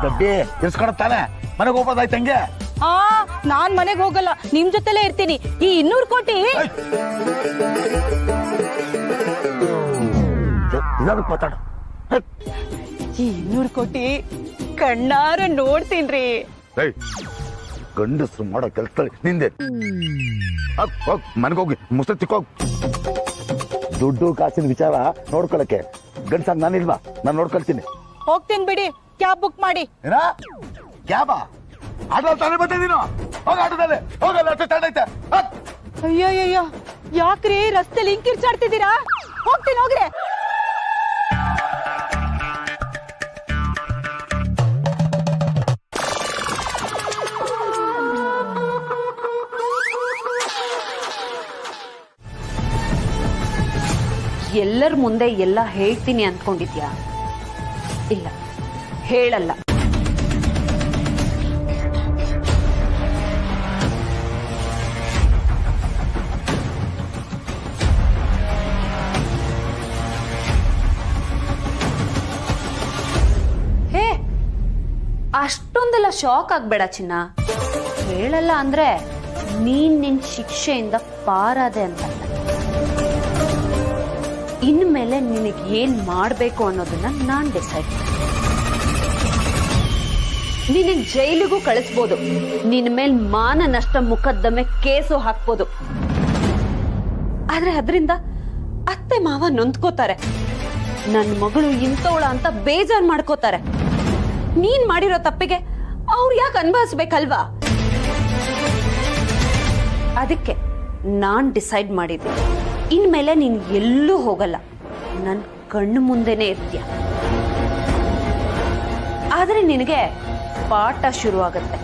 ದಡ್ಡಿ ಇರ್ಸ್ಕೊಡತ್ತಾನೆ ಮನೆಗೆ ಹೋಗ್ಬೋದಾಯ್ತು ಹಂಗೆ. ನಾನ್ ಮನೆಗೆ ಹೋಗಲ್ಲ, ನಿಮ್ ಜೊತೆಲೇ ಇರ್ತೀನಿ. ಈ 200 ಕೋಟಿ ಮಾತಾಡು. ಈ 200 ಕೋಟಿ ಕಣ್ಣಾರ ನೋಡ್ತೀನ್ರಿ. ಗಂಡಸ್ರು ಮಾಡೋ ಕೆಲಸ ನಿಂದೆ. ಹೋಗ್ ಮನೆಗೆ ಹೋಗಿ ಮುಸ್ತ ತಿಕ್ಕೋಗ್. ದುಡ್ಡು ಕಾಸಿನ ವಿಚಾರ ನೋಡ್ಕೊಳಕ್ಕೆ ಗಂಡಸಾಗ ನಾನಿಲ್ವಾ? ನಾನು ನೋಡ್ಕೊಳ್ತೀನಿ. ಹೋಗ್ತೀನಿ ಬಿಡಿ, ಕ್ಯಾಬ್ ಬುಕ್ ಮಾಡಿ. ಏನಾ ಕ್ಯಾಬಾ? ಆಟೋ ತಾನೇ ಬರ್ತಿದ್ದೀನೋ? ಹೋಗ ಆಟೋದಲ್ಲಿ ಹೋಗಲ್ಲ, ಅಷ್ಟು ಸ್ಟ್ಯಾಂಡ್ ಐತೆ. ಅಯ್ಯಯ್ಯೋ, ಯಾಕ್ರಿ ರಸ್ತೆಲಿ ಹಿಂಗ್ ಕಿರ್ಚಾಡ್ತಿದ್ದೀರಾ? ಹೋಗ್ತೀನಿ ಹೋಗ್ರೆ. ಎಲ್ಲರ ಮುಂದೆ ಎಲ್ಲ ಹೇಳ್ತೀನಿ ಅಂದ್ಕೊಂಡಿದ್ಯಾ? ಇಲ್ಲ, ಹೇಳಲ್ಲ. ಹೇ, ಅಷ್ಟೊಂದೆಲ್ಲ ಶಾಕ್ ಆಗ್ಬೇಡ ಚಿನ್ನ. ಹೇಳಲ್ಲ ಅಂದ್ರೆ ನೀನ್ ನಿನ್ ಶಿಕ್ಷೆಯಿಂದ ಪಾರಾದೆ ಅಂತ. ಇನ್ಮೇಲೆ ನಿನಗೆ ಏನ್ ಮಾಡ್ಬೇಕು ಅನ್ನೋದನ್ನ ನಾನ್ ಡಿಸೈಡ್. ನಿನಗೆ ಜೈಲಿಗೂ ಕಳಿಸ್ಬೋದು, ನಿನ್ ಮೇಲ್ ಮಾನ ನಷ್ಟ ಮೊಕದ್ದಮೆ ಕೇಸು ಹಾಕ್ಬೋದು. ಆದ್ರೆ ಅದರಿಂದ ಅತ್ತೆ ಮಾವ ನೊಂದ್ಕೋತಾರೆ, ನನ್ ಮಗಳು ಇಂಥವಳ ಅಂತ ಬೇಜಾರ್ ಮಾಡ್ಕೋತಾರೆ. ನೀನ್ ಮಾಡಿರೋ ತಪ್ಪಿಗೆ ಅವ್ರು ಯಾಕೆ ಅನುಭವಿಸ್ಬೇಕಲ್ವಾ? ಅದಕ್ಕೆ ನಾನ್ ಡಿಸೈಡ್ ಮಾಡಿದ್ದೆ, ಇನ್ಮೇಲೆ ನೀನ್ ಎಲ್ಲೂ ಹೋಗಲ್ಲ, ನನ್ ಕಣ್ಣು ಮುಂದೆನೆ ಇರ್ತೀಯ. ಆದ್ರೆ ನಿನಗೆ ಪಾಠ ಶುರುವಾಗತ್ತೆ,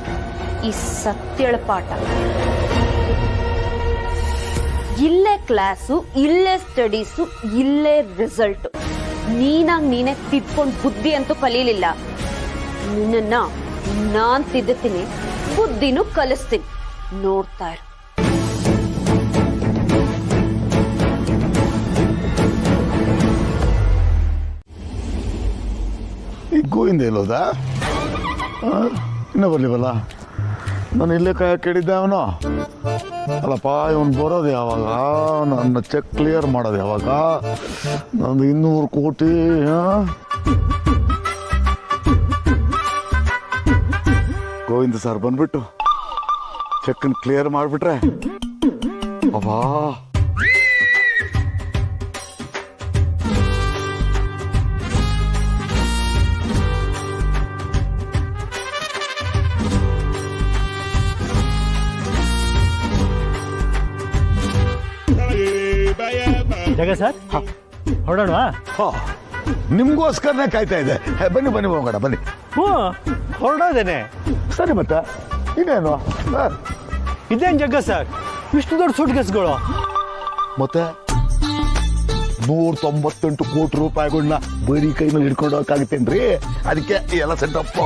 ಈ ಸತ್ಯಳ ಪಾಠ. ಇಲ್ಲೇ ಕ್ಲಾಸು, ಇಲ್ಲೇ ಸ್ಟಡೀಸು, ಇಲ್ಲೇ ರಿಸಲ್ಟ್. ನೀನಾಗ್ ನೀನೇ ತಿದ್ಕೊಂಡ್ ಬುದ್ಧಿ ಅಂತೂ ಕಲೀಲಿಲ್ಲ. ನಿನ್ನ ನಾನ್ ತಿದ್ದುತ್ತೀನಿ, ಬುದ್ಧಿನೂ ಕಲಿಸ್ತೀನಿ. ನೋಡ್ತಾ ಇರು. ಈ ಗೋವಿಂದ ಎಲ್ಲೋದ? ಇನ್ನೂ ಬರ್ಲಿವಲ್ಲ. ನಾನು ಇಲ್ಲೇ ಕೇಳಿದ್ದೆ ಅವನು. ಅಲ್ಲಪ್ಪ, ಇವನು ಬರೋದು ಯಾವಾಗ? ನನ್ನ ಚೆಕ್ ಕ್ಲಿಯರ್ ಮಾಡೋದು ಯಾವಾಗ? ನಂದು 200 ಕೋಟಿ. ಗೋವಿಂದ ಸರ್ ಬಂದ್ಬಿಟ್ಟು ಚೆಕ್ ಕ್ಲಿಯರ್ ಮಾಡಿಬಿಟ್ರೆ ಅಬ್ಬಾ. ಜಗ ಸರ್, ಹೊರಡೋಣ? ನಿಮ್ಗೋಸ್ಕರನೇ ಕಾಯ್ತಾ ಇದೆ. ಬನ್ನಿ ಬನ್ನಿ ಹೋಗೋಣ, ಬನ್ನಿ. ಹೊರಡೋದೇನೆ. ಸರಿ, ಮತ್ತೆ ಇನ್ನೇನು? ಇದೇನ್ ಜಗ್ಗ ಸರ್, ಇಷ್ಟು ದೊಡ್ಡ ಸೂಟ್ ಕೇಸ್ಗಳು? ಮತ್ತೆ 198 ಕೋಟಿ ರೂಪಾಯಿಗಳನ್ನ ಬರೀ ಕೈ ಮೇಲೆ ಹಿಡ್ಕೊಂಡು ಹೋಗಕ್ಕಾಗುತ್ತೇನ್ರಿ? ಅದಕ್ಕೆ ಎಲ್ಲ ಸೆಟಪ್.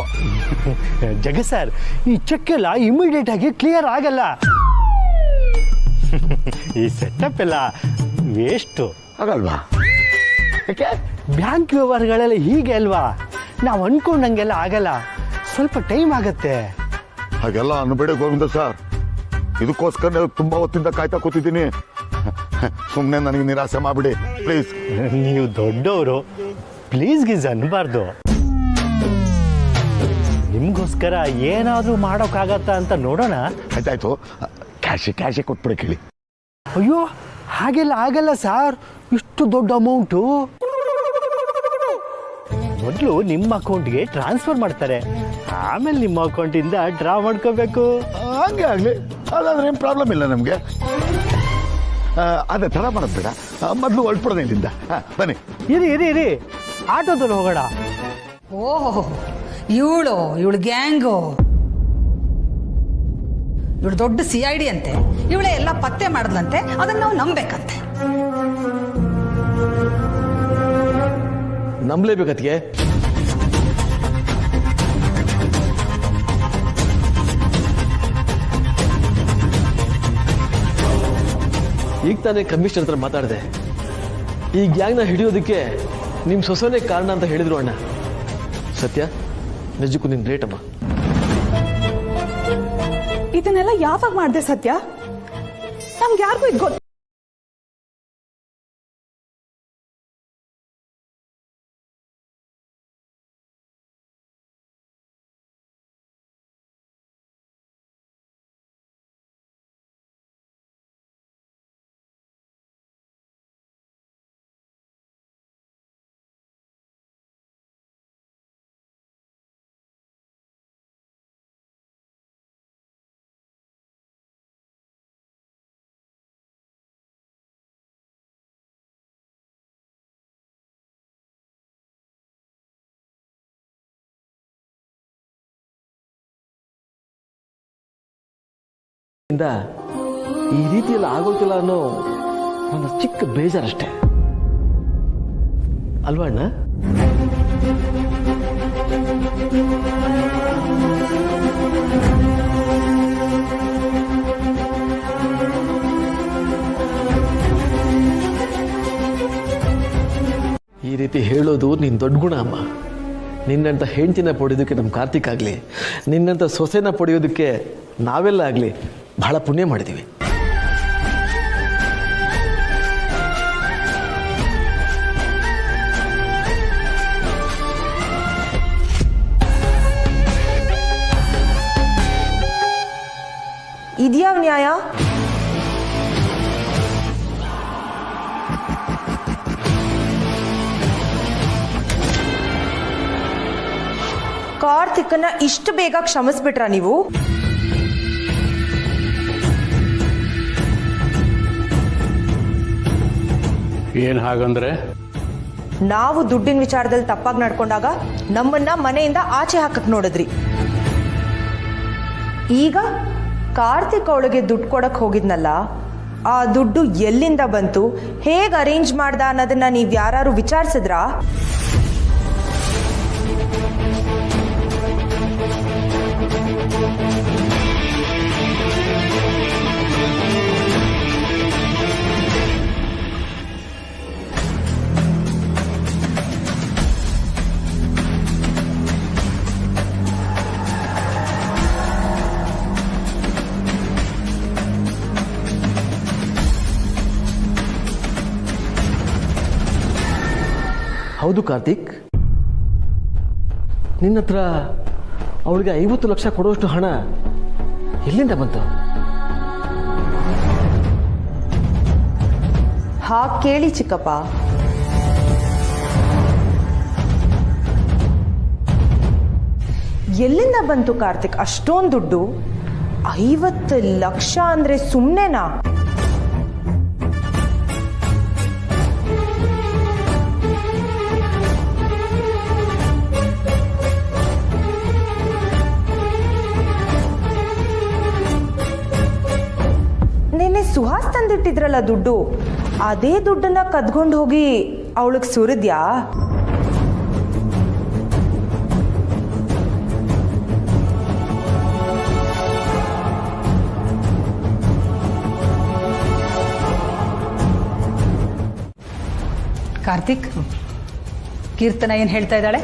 ಜಗ ಸರ್, ಈ ಚೆಕ್ ಎಲ್ಲ ಇಮಿಡಿಯೇಟ್ ಆಗಿ ಕ್ಲಿಯರ್ ಆಗಲ್ಲ. ಈ ಸೆಟಪ್ ಎಲ್ಲ ವೇಸ್ಟ್. ಆಗಲ್ವಾ? ಯಾಕೆ? ಬ್ಯಾಂಕ್ ವ್ಯವಹಾರಗಳೆಲ್ಲ ಹೀಗೆ ಅಲ್ವಾ? ನಾವು ಅನ್ಕೊಂಡಂಗೆಲ್ಲ ಆಗಲ್ಲ, ಸ್ವಲ್ಪ ಟೈಮ್ ಆಗತ್ತೆ. ಹಾಗೆಲ್ಲ ಅನ್ಬೇಡಿ ಗೋವಿಂದ ಸರ್, ಇದಕ್ಕೋಸ್ಕರ ತುಂಬಾ ಹೊತ್ತಿಂದ ಕಾಯ್ತಾ ಕೂತಿದ್ದೀನಿ. ಸುಮ್ಮನೆ ನನಗೆ ನಿರಾಸೆ ಮಾಡ್ಬಿಡಿ ಪ್ಲೀಸ್. ನೀವು ದೊಡ್ಡವರು, ಪ್ಲೀಸ್ ಗೀಸ್ ಅನ್ಬಾರ್ದು. ನಿಮ್ಗೋಸ್ಕರ ಏನಾದ್ರೂ ಮಾಡೋಕ್ಕಾಗತ್ತಾ ಅಂತ ನೋಡೋಣ. ಆಯ್ತಾಯ್ತು, ಕ್ಯಾಶೆ ಕೊಟ್ಬಿಡಿ ಕೇಳಿ. ಅಯ್ಯೋ, ಹಾಗೆಲ್ಲ ಆಗಲ್ಲ ಸರ್, ಇಷ್ಟು ದೊಡ್ಡ ಅಮೌಂಟು. ಮೊದಲು ನಿಮ್ಮ ಅಕೌಂಟ್ಗೆ ಟ್ರಾನ್ಸ್ಫರ್ ಮಾಡ್ತಾರೆ, ಆಮೇಲೆ ನಿಮ್ಮ ಅಕೌಂಟಿಂದ ಡ್ರಾ ಮಾಡ್ಕೋಬೇಕು. ಹಂಗೆ ಆಗಲಿ, ಅದಾದ್ರೆ ಏನು ಪ್ರಾಬ್ಲಮ್ ಇಲ್ಲ ನಮಗೆ. ಅದೇ ಥರ ಮಾಡೋದು ಬೇಡ, ಮೊದಲು ಹೊರಟ್ಬಿಡೋಣ ಇಲ್ಲಿಂದ. ಬನ್ನಿ. ಇರಿ, ಆಟೋದಲ್ಲಿ ಹೋಗೋಣ. ಓಹೋ, ಇವಳು ಗ್ಯಾಂಗು, ಇವಳು ದೊಡ್ಡ CID ಅಂತೆ. ಇವಳೇ ಎಲ್ಲ ಪತ್ತೆ ಮಾಡಿದ್ಲಂತೆ, ಅದನ್ನ ನಾವು ನಂಬೇಕಂತೆ. ನಂಬಲೇಬೇಕತ್ಗೆ. ಈಗ ತಾನೇ ಕಮಿಷನರ್ ಹತ್ರ ಮಾತಾಡಿದೆ. ಈ ಗ್ಯಾಂಗ್ನ ಹಿಡಿಯೋದಕ್ಕೆ ನಿಮ್ಮ ಸೊಸೆನೇ ಕಾರಣ ಅಂತ ಹೇಳಿದ್ರು ಅಣ್ಣ. ಸತ್ಯ, ನಿಜಕ್ಕೂ ನಿನ್ನ ಗ್ರೇಟ್ ಅಮ್ಮ. ಇದನ್ನೆಲ್ಲ ಯಾವಾಗ ಮಾಡಿದೆ ಸತ್ಯ? ನಮ್ಗೆ ಯಾರಿಗೂ ಇದು ಗೊತ್ತು. ಈ ರೀತಿಯೆಲ್ಲ ಆಗೋಕಿಲ್ಲ ಅನ್ನೋ ನನ್ನ ಚಿಕ್ಕ ಬೇಜಾರಷ್ಟೇ ಅಲ್ವಾ ಅಣ್ಣ? ಈ ರೀತಿ ಹೇಳೋದು ನಿನ್ ದೊಡ್ಡ ಗುಣ ಅಮ್ಮ. ನಿನ್ನಂತ ಹೆಂಡತಿನ ಪಡೆಯೋದಕ್ಕೆ ನಮ್ಮ ಕಾರ್ತಿಕ್ ಆಗಲಿ, ನಿನ್ನಂತ ಸೊಸೆನ ಪಡೆಯೋದಕ್ಕೆ ನಾವೆಲ್ಲ ಆಗಲಿ ಬಹಳ ಪುಣ್ಯ ಮಾಡಿದ್ದೀವಿ. ಇದ್ಯಾವ ನ್ಯಾಯ? ಕಾರ್ತಿಕನ್ನ ಇಷ್ಟು ಬೇಗ ಕ್ಷಮಿಸ್ಬಿಟ್ರ ನೀವು? ಏನ್ ಹಾಗಂದ್ರೆ? ನಾವು ದುಡ್ಡಿನ ವಿಚಾರದಲ್ಲಿ ತಪ್ಪಾಗಿ ನಡ್ಕೊಂಡಾಗ ನಮ್ಮನ್ನ ಮನೆಯಿಂದ ಆಚೆ ಹಾಕಕ್ ನೋಡಿದ್ರಿ. ಈಗ ಕಾರ್ತಿಕ್ ಅವಳಿಗೆ ದುಡ್ಡು ಕೊಡಕ್ ಹೋಗಿದ್ನಲ್ಲ, ಆ ದುಡ್ಡು ಎಲ್ಲಿಂದ ಬಂತು, ಹೇಗೆ ಅರೇಂಜ್ ಮಾಡ್ದ ಅನ್ನೋದನ್ನ ನೀವ್ ಯಾರು ವಿಚಾರಿಸಿದ್ರಾ? ಹೌದು ಕಾರ್ತಿಕ್, ನಿನ್ನ ಹತ್ರ ಅವಳಿಗೆ 50 ಲಕ್ಷ ಕೊಡುವಷ್ಟು ಹಣ ಎಲ್ಲಿಂದ ಬಂತು? ಕೇಳಿ ಚಿಕ್ಕಪ್ಪ, ಎಲ್ಲಿಂದ ಬಂತು ಕಾರ್ತಿಕ್ ಅಷ್ಟೊಂದು ದುಡ್ಡು? 50 ಲಕ್ಷ ಅಂದ್ರೆ ಸುಮ್ಮನೆನಾ? ಸುಹಾಸ್ ತಂದಿಟ್ಟಿದ್ರಲ್ಲ ದುಡ್ಡು, ಅದೇ ದುಡ್ಡನ್ನ ಕದ್ಕೊಂಡು ಹೋಗಿ ಅವಳಿಗೆ ಸುರಿದ್ಯಾ? ಕಾರ್ತಿಕ್, ಕೀರ್ತನ ಏನ್ ಹೇಳ್ತಾ ಇದ್ದಾಳೆ?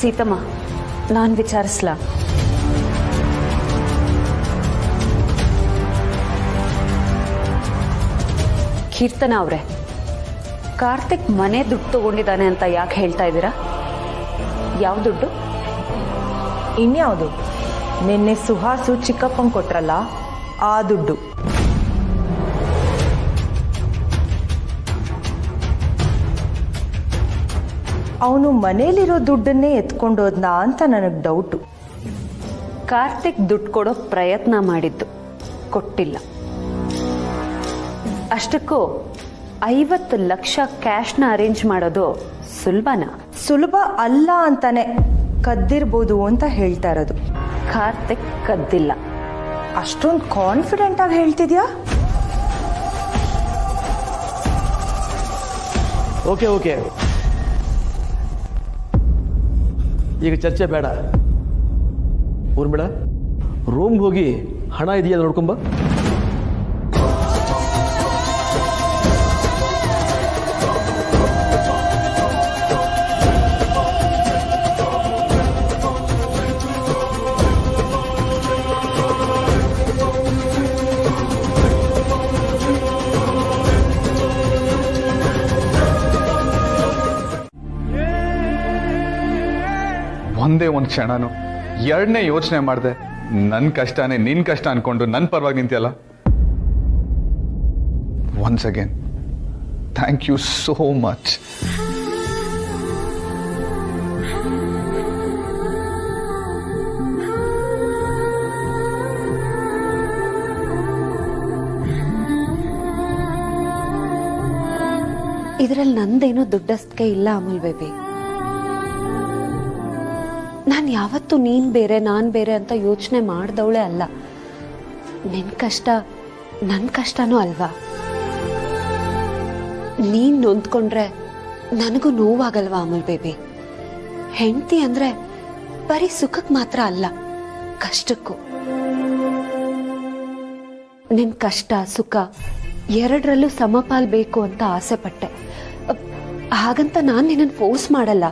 ಸೀತಮ್ಮ, ನಾನು ವಿಚಾರಿಸ್ಲಾ? ಕೀರ್ತನ ಅವರೇ, ಕಾರ್ತಿಕ್ ಮನೆ ದುಡ್ಡು ತಗೊಂಡಿದ್ದಾನೆ ಅಂತ ಯಾಕೆ ಹೇಳ್ತಾ ಇದ್ದೀರಾ? ಯಾವ ದುಡ್ಡು? ಇನ್ಯಾವುದು? ನಿನ್ನೆ ಸುಹಾಸು ಚಿಕ್ಕಪ್ಪಂಗೆ ಕೊಟ್ರಲ್ಲ ಆ ದುಡ್ಡು. ಅವನು ಮನೇಲಿರೋ ದುಡ್ಡನ್ನೇ ಎತ್ಕೊಂಡೋದ್ನಾ ಅಂತ ನನಗೆ ಡೌಟು. ಕಾರ್ತಿಕ್ ದುಡ್ಡು ಕೊಡೋ ಪ್ರಯತ್ನ ಮಾಡಿದ್ದು, ಕೊಟ್ಟಿಲ್ಲ. ಅಷ್ಟಕ್ಕೂ 50 ಲಕ್ಷ ಕ್ಯಾಶ್ನ ಅರೇಂಜ್ ಮಾಡೋದು ಸುಲಭನಾ? ಸುಲಭ ಅಲ್ಲ ಅಂತಾನೆ ಕದ್ದಿರ್ಬೋದು ಅಂತ ಹೇಳ್ತಾ ಇರೋದು. ಕಾರ್ತಿಕ್ ಕದ್ದಿಲ್ಲ. ಅಷ್ಟೊಂದು ಕಾನ್ಫಿಡೆಂಟ್ ಆಗಿ ಹೇಳ್ತಿದ್ಯಾ? ಓಕೆ ಓಕೆ, ಈಗ ಚರ್ಚೆ ಬೇಡ. ಊರ್ಮಿಳ, ರೂಮ್ಗೆ ಹೋಗಿ ಹಣ ಇದೆಯಾ ನೋಡ್ಕೊಂಬ. ಒಂದೇ ಒಂದು ಕ್ಷಣನು ಎರಡನೇ ಯೋಚನೆ ಮಾಡಿದೆ ನನ್ನ ಕಷ್ಟನೇ ನಿನ್ನ ಕಷ್ಟ ಅನ್ಕೊಂಡು ನನ್ನ ಪರವಾಗಿ ನಿಂತಿಯಲ್ಲ. Once again thank you so much. ಇದರಲ್ಲಿ ನಂದೇನೋ ದುಡ್ಡಸ್ತಿಕೆ ಇಲ್ಲ ಅಮೂಲ್ ಬೇಬಿ. ನಾನು ಯಾವತ್ತೂ ನೀನ್ ಬೇರೆ ನಾನ್ ಬೇರೆ ಅಂತ ಯೋಚನೆ ಮಾಡ್ದವಳೆ ಅಲ್ಲ. ನಿನ್ ಕಷ್ಟ ನನ್ ಕಷ್ಟನೂ ಅಲ್ವಾ? ನೀನ್ ನೊಂದ್ಕೊಂಡ್ರೆ ನನಗೂ ನೋವಾಗಲ್ವಾ ಅಮೂಲ್ ಬೇಬಿ? ಹೆಂಡತಿ ಅಂದ್ರೆ ಬರೀ ಸುಖಕ್ಕೆ ಮಾತ್ರ ಅಲ್ಲ, ಕಷ್ಟಕ್ಕೂ. ನಿನ್ ಕಷ್ಟ ಸುಖ ಎರಡರಲ್ಲೂ ಸಮಪಾಲ್ ಬೇಕು ಅಂತ ಆಸೆ ಪಟ್ಟೆ. ಹಾಗಂತ ನಾನು ನಿನ್ನನ್ನು ಫೋರ್ಸ್ ಮಾಡಲ್ಲ.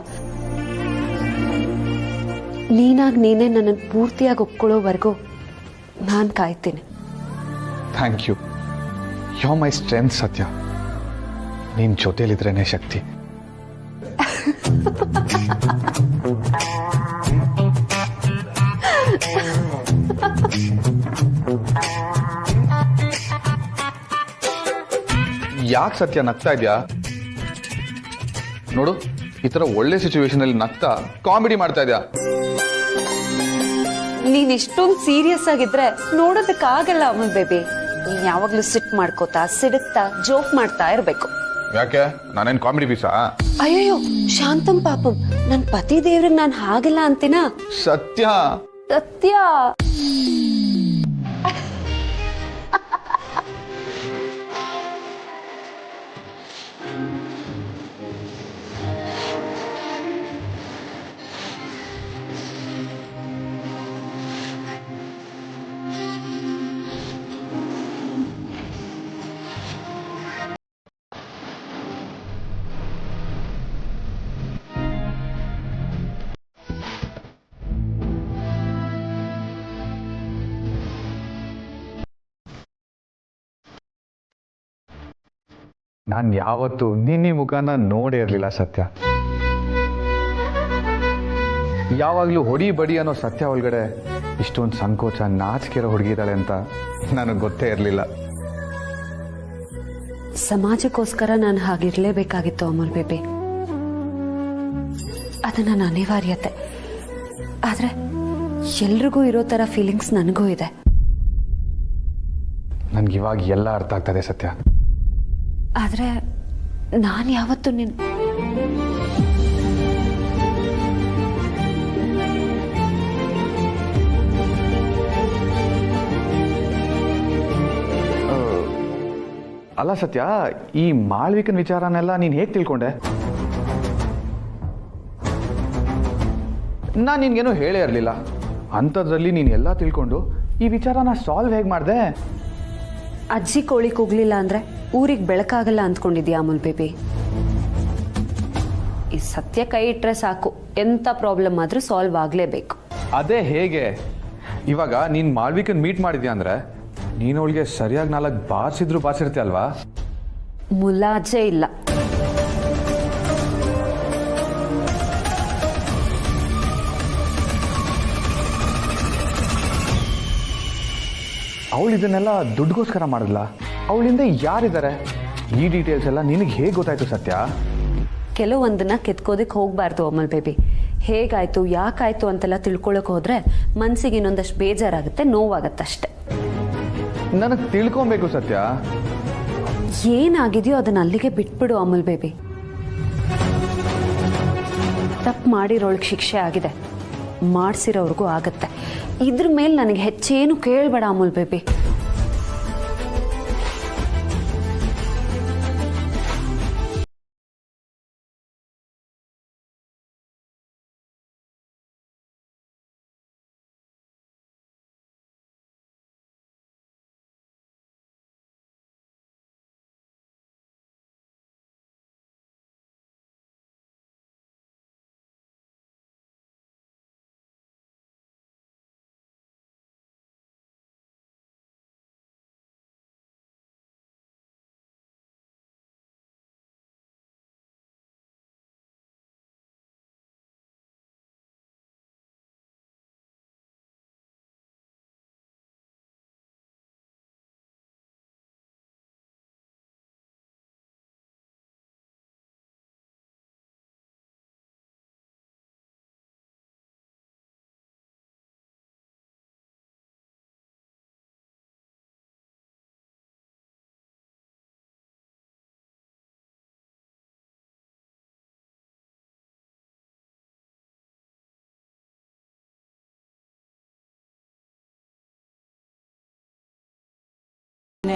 ನೀನಾಗಿ ನೀನೇ ನನ್ನನ್ನು ಪೂರ್ತಿಯಾಗಿ ಒಪ್ಕೊಳ್ಳೋವರೆಗೂ ನಾನು ಕಾಯ್ತೀನಿ. Thank you. You are my strength Sathya. ನಿನ್ ಜೊತೆಲಿದ್ರೇನೆ ಶಕ್ತಿ. ಯಾಕೆ ಸತ್ಯ ನಗ್ತಾ ಇದ್ಯಾ? ನೋಡು, ಈ ತರ ಒಳ್ಳೆ ಸಿಚುವೇಶನ್ ಅಲ್ಲಿ ನಗ್ತಾ ಕಾಮಿಡಿ ಮಾಡ್ತಾ ಇದ್ಯಾ. ನೀನ್ ಇಷ್ಟೊಂದು ಸೀರಿಯಸ್ ಆಗಿದ್ರೆ ನೋಡೋದಕ್ಕಾಗಲ್ಲ ಅಮೂಲ್ ಬೇಬಿ. ನೀನ್ ಯಾವಾಗ್ಲೂ ಸಿಟ್ ಮಾಡ್ಕೋತಾ ಸಿಡುತ್ತಾ ಜೋಕ್ ಮಾಡ್ತಾ ಇರ್ಬೇಕು. ಯಾಕೆ? ನಾನೇನ್ ಕಾಮಿಡಿ ಪೀಸಾ? ಅಯ್ಯೋ ಶಾಂತಂ ಪಾಪಂ, ನನ್ ಪತಿ ದೇವ್ರಿಗೆ ನಾನು ಹಾಗೆಲ್ಲ ಅಂತೀನ? ಸತ್ಯ ಸತ್ಯ. ನಾನು ಯಾವತ್ತು ನಿನ್ನ ಮುಖನ ನೋಡೇ ಇರಲಿಲ್ಲ ಸತ್ಯ. ಯಾವಾಗಲೂ ಹೊಡಿ ಬಡಿ ಅನ್ನೋ ಸತ್ಯ ಒಳಗಡೆ ಇಷ್ಟೊಂದು ಸಂಕೋಚ ನಾಚಿಕೆರೋ ಹುಡುಗಿದ್ದಾಳೆ ಅಂತ ನನಗೆ ಗೊತ್ತೇ ಇರಲಿಲ್ಲ. ಸಮಾಜಕ್ಕೋಸ್ಕರ ನಾನು ಹಾಗಿರ್ಲೇಬೇಕಾಗಿತ್ತು ಅಮೂಲ್ ಬೇಬಿ. ಅದು ನನ್ನ ಅನಿವಾರ್ಯತೆ. ಆದ್ರೆ ಎಲ್ರಿಗೂ ಇರೋ ತರ ಫೀಲಿಂಗ್ಸ್ ನನಗೂ ಇದೆ. ನನ್ಗೆ ಇವಾಗ ಎಲ್ಲ ಅರ್ಥ ಆಗ್ತದೆ ಸತ್ಯ. ಆದ್ರೆ ನಾನು ಯಾವತ್ತು ಅಲ್ಲ ಸತ್ಯ, ಈ ಮಾಳ್ವಿಕನ್ ವಿಚಾರನೆಲ್ಲ ನೀನು ಹೇಗೆ ತಿಳ್ಕೊಂಡೆ? ನಾನು ನಿನ್ಗೇನು ಹೇಳೇ ಇರಲಿಲ್ಲ. ಅಂಥದ್ರಲ್ಲಿ ನೀನು ಎಲ್ಲ ತಿಳ್ಕೊಂಡು ಈ ವಿಚಾರನ ಸಾಲ್ವ್ ಹೇಗೆ ಮಾಡಿದೆ? ಅಜ್ಜಿ ಕೋಳಿ ಕೂಗ್ಲಿಲ್ಲ ಅಂದ್ರೆ ಊರಿಗೆ ಬೆಳಕಾಗಲ್ಲ ಅಂದ್ಕೊಂಡಿದ್ಯಾ ಅಮೂಲ್ ಬೇಬಿ? ಈ ಸತ್ಯ ಕೈ ಇಟ್ರೆ ಸಾಕು, ಎಂತ ಪ್ರಾಬ್ಲಮ್ ಆದ್ರೂ ಸಾಲ್ವ್ ಆಗ್ಲೇಬೇಕು. ಅದೇ ಹೇಗೆ? ಇವಾಗ ನೀನು ಮಾಳ್ವಿಕನ್ ಮೀಟ್ ಮಾಡಿದ್ಯಾ ಅಂದ್ರೆ ನೀನು ಅವಳಿಗೆ ಸರಿಯಾಗಿ 4 ಬಾರಿಸಿರ್ತೀಯ ಅಲ್ವಾ? ಮುಲಾಜೆ ಇಲ್ಲ. ಅವಳು ಇದನ್ನೆಲ್ಲ ದುಡ್ಡುಗೋಸ್ಕರ ಮಾಡಿದ್ಲ? ಅವಳಿಂದ ಯಾರಿದ್ದಾರೆ? ಈ ಡೀಟೇಲ್ಸ್ ಎಲ್ಲ ನಿನಗೆ ಹೇಗೆ ಗೊತ್ತಾಯ್ತು ಸತ್ಯ? ಕೆಲವೊಂದನ್ನ ಕೆತ್ಕೋದಕ್ಕೆ ಹೋಗ್ಬಾರ್ದು ಅಮಲ್ ಬೇಬಿ. ಹೇಗಾಯ್ತು ಯಾಕಾಯ್ತು ಅಂತೆಲ್ಲ ತಿಳ್ಕೊಳಕ್ ಹೋದ್ರೆ ಮನ್ಸಿಗೆ ಇನ್ನೊಂದಷ್ಟು ಬೇಜಾರಾಗುತ್ತೆ, ನೋವಾಗತ್ತಷ್ಟೆ. ನನಗೆ ತಿಳ್ಕೊಬೇಕು ಸತ್ಯ. ಏನಾಗಿದೆಯೋ ಅದನ್ನ ಅಲ್ಲಿಗೆ ಬಿಟ್ಬಿಡು ಅಮಲ್ ಬೇಬಿ. ತಪ್ಪು ಮಾಡಿರೋಳ್ಗೆ ಶಿಕ್ಷೆ ಆಗಿದೆ, ಮಾಡಿಸಿರೋರ್ಗೂ ಆಗತ್ತೆ. ಇದ್ರ ಮೇಲೆ ನನಗೆ ಹೆಚ್ಚೇನು ಕೇಳಬೇಡ ಅಮೂಲ್ ಬೇಬಿ.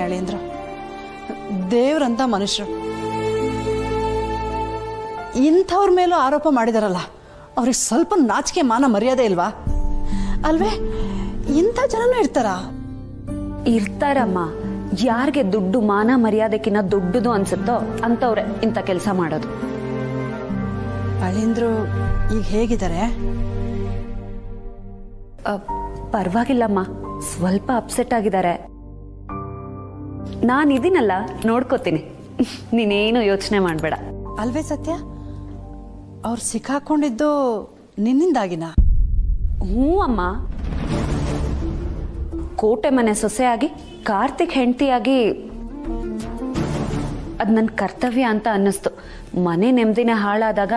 ಅಳಿಯಂದ್ರ ದೇವ್ರಂತ ಮನುಷ್ಯರು ಇಂಥವ್ರ ಮೇಲೂ ಆರೋಪ ಮಾಡಿದಾರಲ್ಲ, ಅವ್ರಿಗೆ ಸ್ವಲ್ಪ ನಾಚಿಕೆ ಮಾನ ಮರ್ಯಾದೆ ಇಲ್ವಾ ಅಲ್ವೇ? ಇಂಥ ಜನನೂ ಇರ್ತಾರ? ಇರ್ತಾರಮ್ಮ. ಯಾರಿಗೆ ದುಡ್ಡು ಮಾನ ಮರ್ಯಾದೆಕಿನ್ನ ದೊಡ್ಡದು ಅನ್ಸುತ್ತೋ ಅಂತವ್ರೆ ಇಂಥ ಕೆಲಸ ಮಾಡೋದು. ಅಳಿಯಂದ್ರು ಈಗ ಹೇಗಿದ್ದಾರೆ? ಪರವಾಗಿಲ್ಲಮ್ಮ, ಸ್ವಲ್ಪ ಅಪ್ಸೆಟ್ ಆಗಿದ್ದಾರೆ. ನಾನಿದ್ದೀನಲ್ಲ, ನೋಡ್ಕೋತೀನಿ. ನೀನೇನು ಯೋಚನೆ ಮಾಡಬೇಡ. ಅಲ್ವೇ ಸತ್ಯ, ಅವ್ರು ಸಿಕ್ಕಾಕೊಂಡಿದ್ದು ನಿನ್ನಿಂದಾಗಿನ? ಹ್ಞೂ ಅಮ್ಮ. ಕೋಟೆ ಮನೆ ಸೊಸೆಯಾಗಿ ಕಾರ್ತಿಕ್ ಹೆಂಡತಿಯಾಗಿ ಅದು ನನ್ನ ಕರ್ತವ್ಯ ಅಂತ ಅನ್ನಿಸ್ತು. ಮನೆ ನೆಮ್ಮದಿನೇ ಹಾಳಾದಾಗ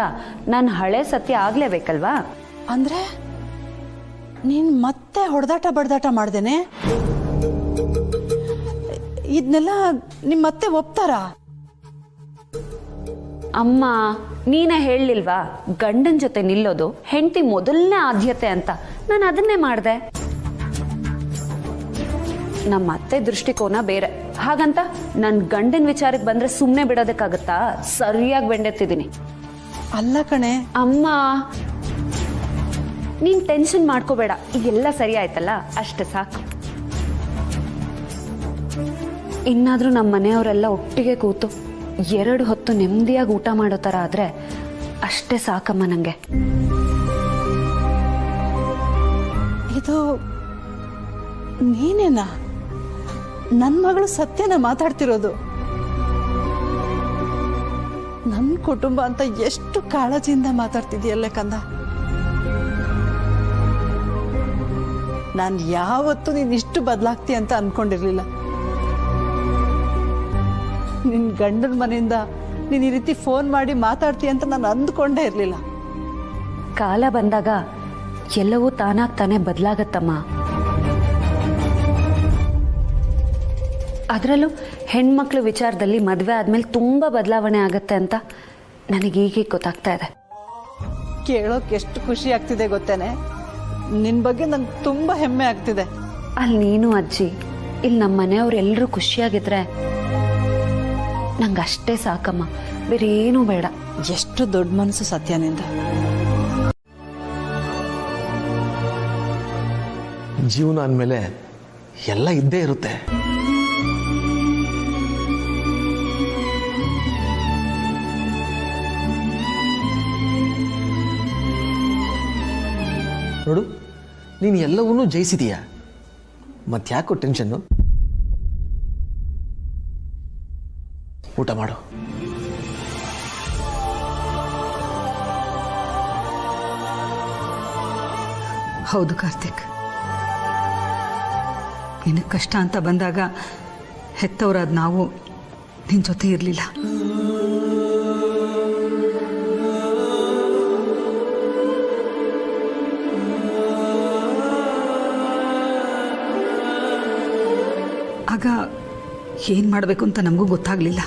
ನಾನು ಹಳೆ ಸತ್ಯ ಆಗ್ಲೇಬೇಕಲ್ವಾ? ಅಂದ್ರೆ ನೀನ್ ಮತ್ತೆ ಹೊಡೆದಾಟ ಬಡ್ದಾಟ ಮಾಡ್ದೇನೆ? ಇದನ್ನೆಲ್ಲ ನಿಮ್ಮತ್ತೆ ಒಪ್ತಾರ? ಅಮ್ಮ, ನೀನೇ ಹೇಳಲಿಲ್ವಾ ಗಂಡನ ಜೊತೆ ನಿಲ್ಲೋದು ಹೆಂಡತಿ ಮೊದಲನೇ ಆದ್ಯತೆ ಅಂತ? ನಾನು ಅದನ್ನೇ ಮಾಡಿದೆ. ನಮ್ಮ ಅತ್ತೆ ದೃಷ್ಟಿಕೋನ ಬೇರೆ. ಹಾಗಂತ ನನ್ನ ಗಂಡನ ವಿಚಾರಕ್ಕೆ ಬಂದ್ರೆ ಸುಮ್ಮನೆ ಬಿಡೋದಕ್ಕಾಗತ್ತಾ? ಸರಿಯಾಗಿ ಬೆಂಡೆತ್ತಿದ್ದೀನಿ. ಅಲ್ಲ ಕಣೆ ಅಮ್ಮ, ನೀನ್ ಟೆನ್ಷನ್ ಮಾಡ್ಕೋಬೇಡ. ಈಗೆಲ್ಲ ಸರಿ ಆಯ್ತಲ್ಲ, ಅಷ್ಟೇ ಸಾಕು. ಇನ್ನಾದ್ರೂ ನಮ್ಮ ಮನೆಯವರೆಲ್ಲ ಒಟ್ಟಿಗೆ ಕೂತು 2 ಹೊತ್ತು ನೆಮ್ಮದಿಯಾಗಿ ಊಟ ಮಾಡೋ ಥರ ಆದ್ರೆ ಅಷ್ಟೇ ಸಾಕಮ್ಮ ನಂಗೆ. ಇದು ನೀನೇನಾ? ನನ್ನ ಮಗಳು ಸತ್ಯನ ಮಾತಾಡ್ತಿರೋದು? ನನ್ನ ಕುಟುಂಬ ಅಂತ ಎಷ್ಟು ಕಾಳಜಿಯಿಂದ ಮಾತಾಡ್ತಿದ್ಯಲ್ಲ ಕಂದ. ನಾನು ಯಾವತ್ತೂ ನೀನು ಇಷ್ಟು ಬದಲಾಗ್ತಿ ಅಂತ ಅನ್ಕೊಂಡಿರ್ಲಿಲ್ಲ. ನಿನ್ನ ಗಂಡನ ಮನೆಯಿಂದ ನೀನು ಈ ರೀತಿ ಫೋನ್ ಮಾಡಿ ಮಾತಾಡ್ತೀಯ ಅಂತ ನಾನು ಅಂದ್ಕೊಂಡೇ ಇರಲಿಲ್ಲ. ಕಾಲ ಬಂದಾಗ ಎಲ್ಲವೂ ತಾನಾಗ್ ತಾನೇ ಬದಲಾಗತ್ತಮ್ಮ. ಅದರಲ್ಲೂ ಹೆಣ್ಮಕ್ಳ ವಿಚಾರದಲ್ಲಿ ಮದುವೆ ಆದ್ಮೇಲೆ ತುಂಬಾ ಬದಲಾವಣೆ ಆಗತ್ತೆ ಅಂತ ನನಗೀಗ ಗೊತ್ತಾಗ್ತಾ ಇದೆ. ಕೇಳೋಕೆ ಎಷ್ಟು ಖುಷಿ ಆಗ್ತಿದೆ ಗೊತ್ತೇನೆ? ನಿನ್ನ ಬಗ್ಗೆ ನಂಗೆ ತುಂಬಾ ಹೆಮ್ಮೆ ಆಗ್ತಿದೆ. ಅಲ್ಲಿ ನೀನು ಅಜ್ಜಿ, ಇಲ್ಲಿ ನಮ್ಮ ಮನೆಯವ್ರೆಲ್ಲರೂ ಖುಷಿಯಾಗಿದ್ರೆ ನಂಗೆ ಅಷ್ಟೇ ಸಾಕಮ್ಮ, ಬೇರೆ ಏನೂ ಬೇಡ. ಎಷ್ಟು ದೊಡ್ಡ ಮನಸ್ಸು ಸತ್ಯನಿಂದ. ಜೀವನ ಅಂದಮೇಲೆ ಎಲ್ಲ ಇದ್ದೇ ಇರುತ್ತೆ. ನೋಡು, ನೀನು ಎಲ್ಲವನ್ನೂ ಜಯಿಸಿದೀಯ, ಮತ್ತ್ಯಾಕೋ ಟೆನ್ಷನ್ನು? ಊಟ ಮಾಡು. ಹೌದು ಕಾರ್ತಿಕ್, ನಿನಗೆ ಕಷ್ಟ ಅಂತ ಬಂದಾಗ ಹೆತ್ತವರಾದ ನಾವು ನಿನ್ನ ಜೊತೆ ಇರಲಿಲ್ಲ. ಆಗ ಏನು ಮಾಡಬೇಕು ಅಂತ ನಮಗೂ ಗೊತ್ತಾಗಲಿಲ್ಲ.